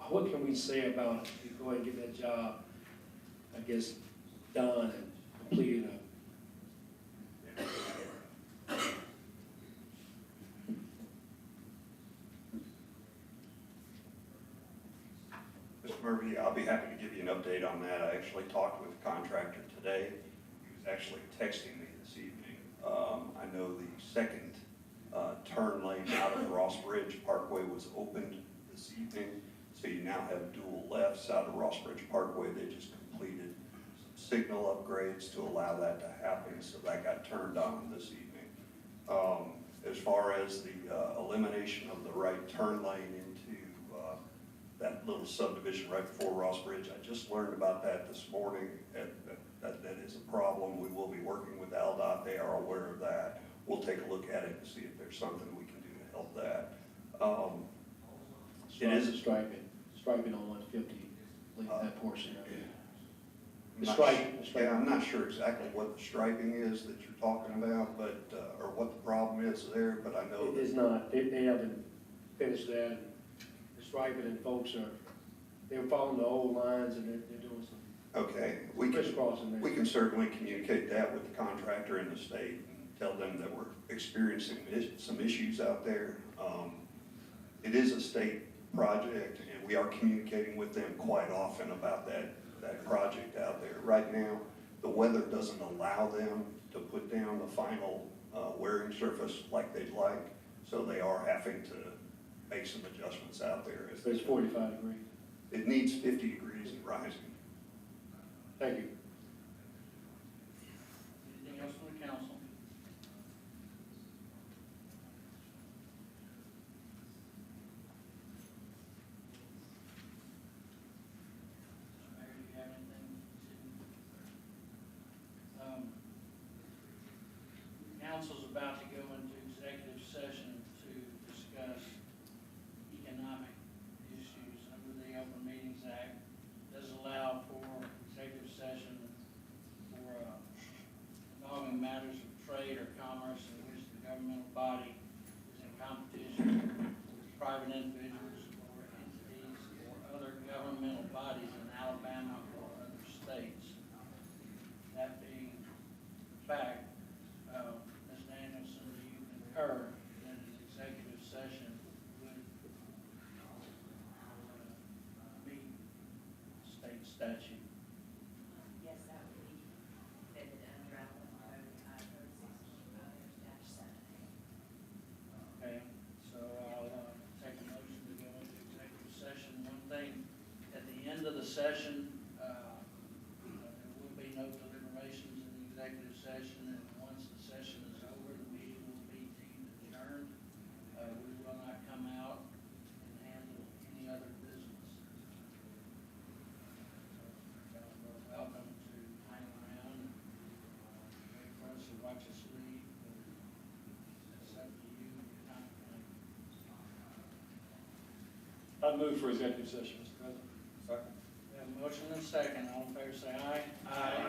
what can we say about, you go ahead and get that job, I guess, done and completed? Mr. Murphy, I'll be happy to give you an update on that. I actually talked with the contractor today. He was actually texting me this evening. I know the second turn lane out of Ross Bridge Parkway was opened this evening, so you now have dual lefts out of Ross Bridge Parkway. They just completed some signal upgrades to allow that to happen, so that got turned on this evening. As far as the elimination of the right turn lane into that little subdivision right before Ross Bridge, I just learned about that this morning. That is a problem. We will be working with LDOT. They are aware of that. We'll take a look at it and see if there's something we can do to help that. It is striping on 150, leave that portion of it. Yeah, I'm not sure exactly what the striping is that you're talking about, but, or what the problem is there, but I know. It is not, they haven't finished that, and the striping, and folks they're following the old lines, and they're doing some. Okay, we can certainly communicate that with the contractor in the state and tell them that we're experiencing some issues out there. It is a state project, and we are communicating with them quite often about that project out there. Right now, the weather doesn't allow them to put down the final wearing surface like they'd like, so they are having to make some adjustments out there. So it's 45 degrees. It needs 50 degrees and rising. Thank you. Anything else from the council? Mayor, do you have anything? Council's about to go into executive session to discuss economic issues under the Open Meetings Act. It does allow for executive session for involving matters of trade or commerce in which the governmental body is in competition with private individuals or entities or other governmental bodies in Alabama or other states. That being the fact, Ms. Danielson, do you concur that an executive session would meet state statute? Yes, that would be fitted under Alabama Code 36-7A. session. There will be no deliberations in the executive session, and once the session is over, the meeting will be deemed adjourned. We will not come out and handle any other business. So, you're welcome to hang around and wait for us or watch us leave. It's up to you. You're not gonna. I'd move for executive session, Mr. President. Second. We have a motion and a second. All in favor say aye. Aye.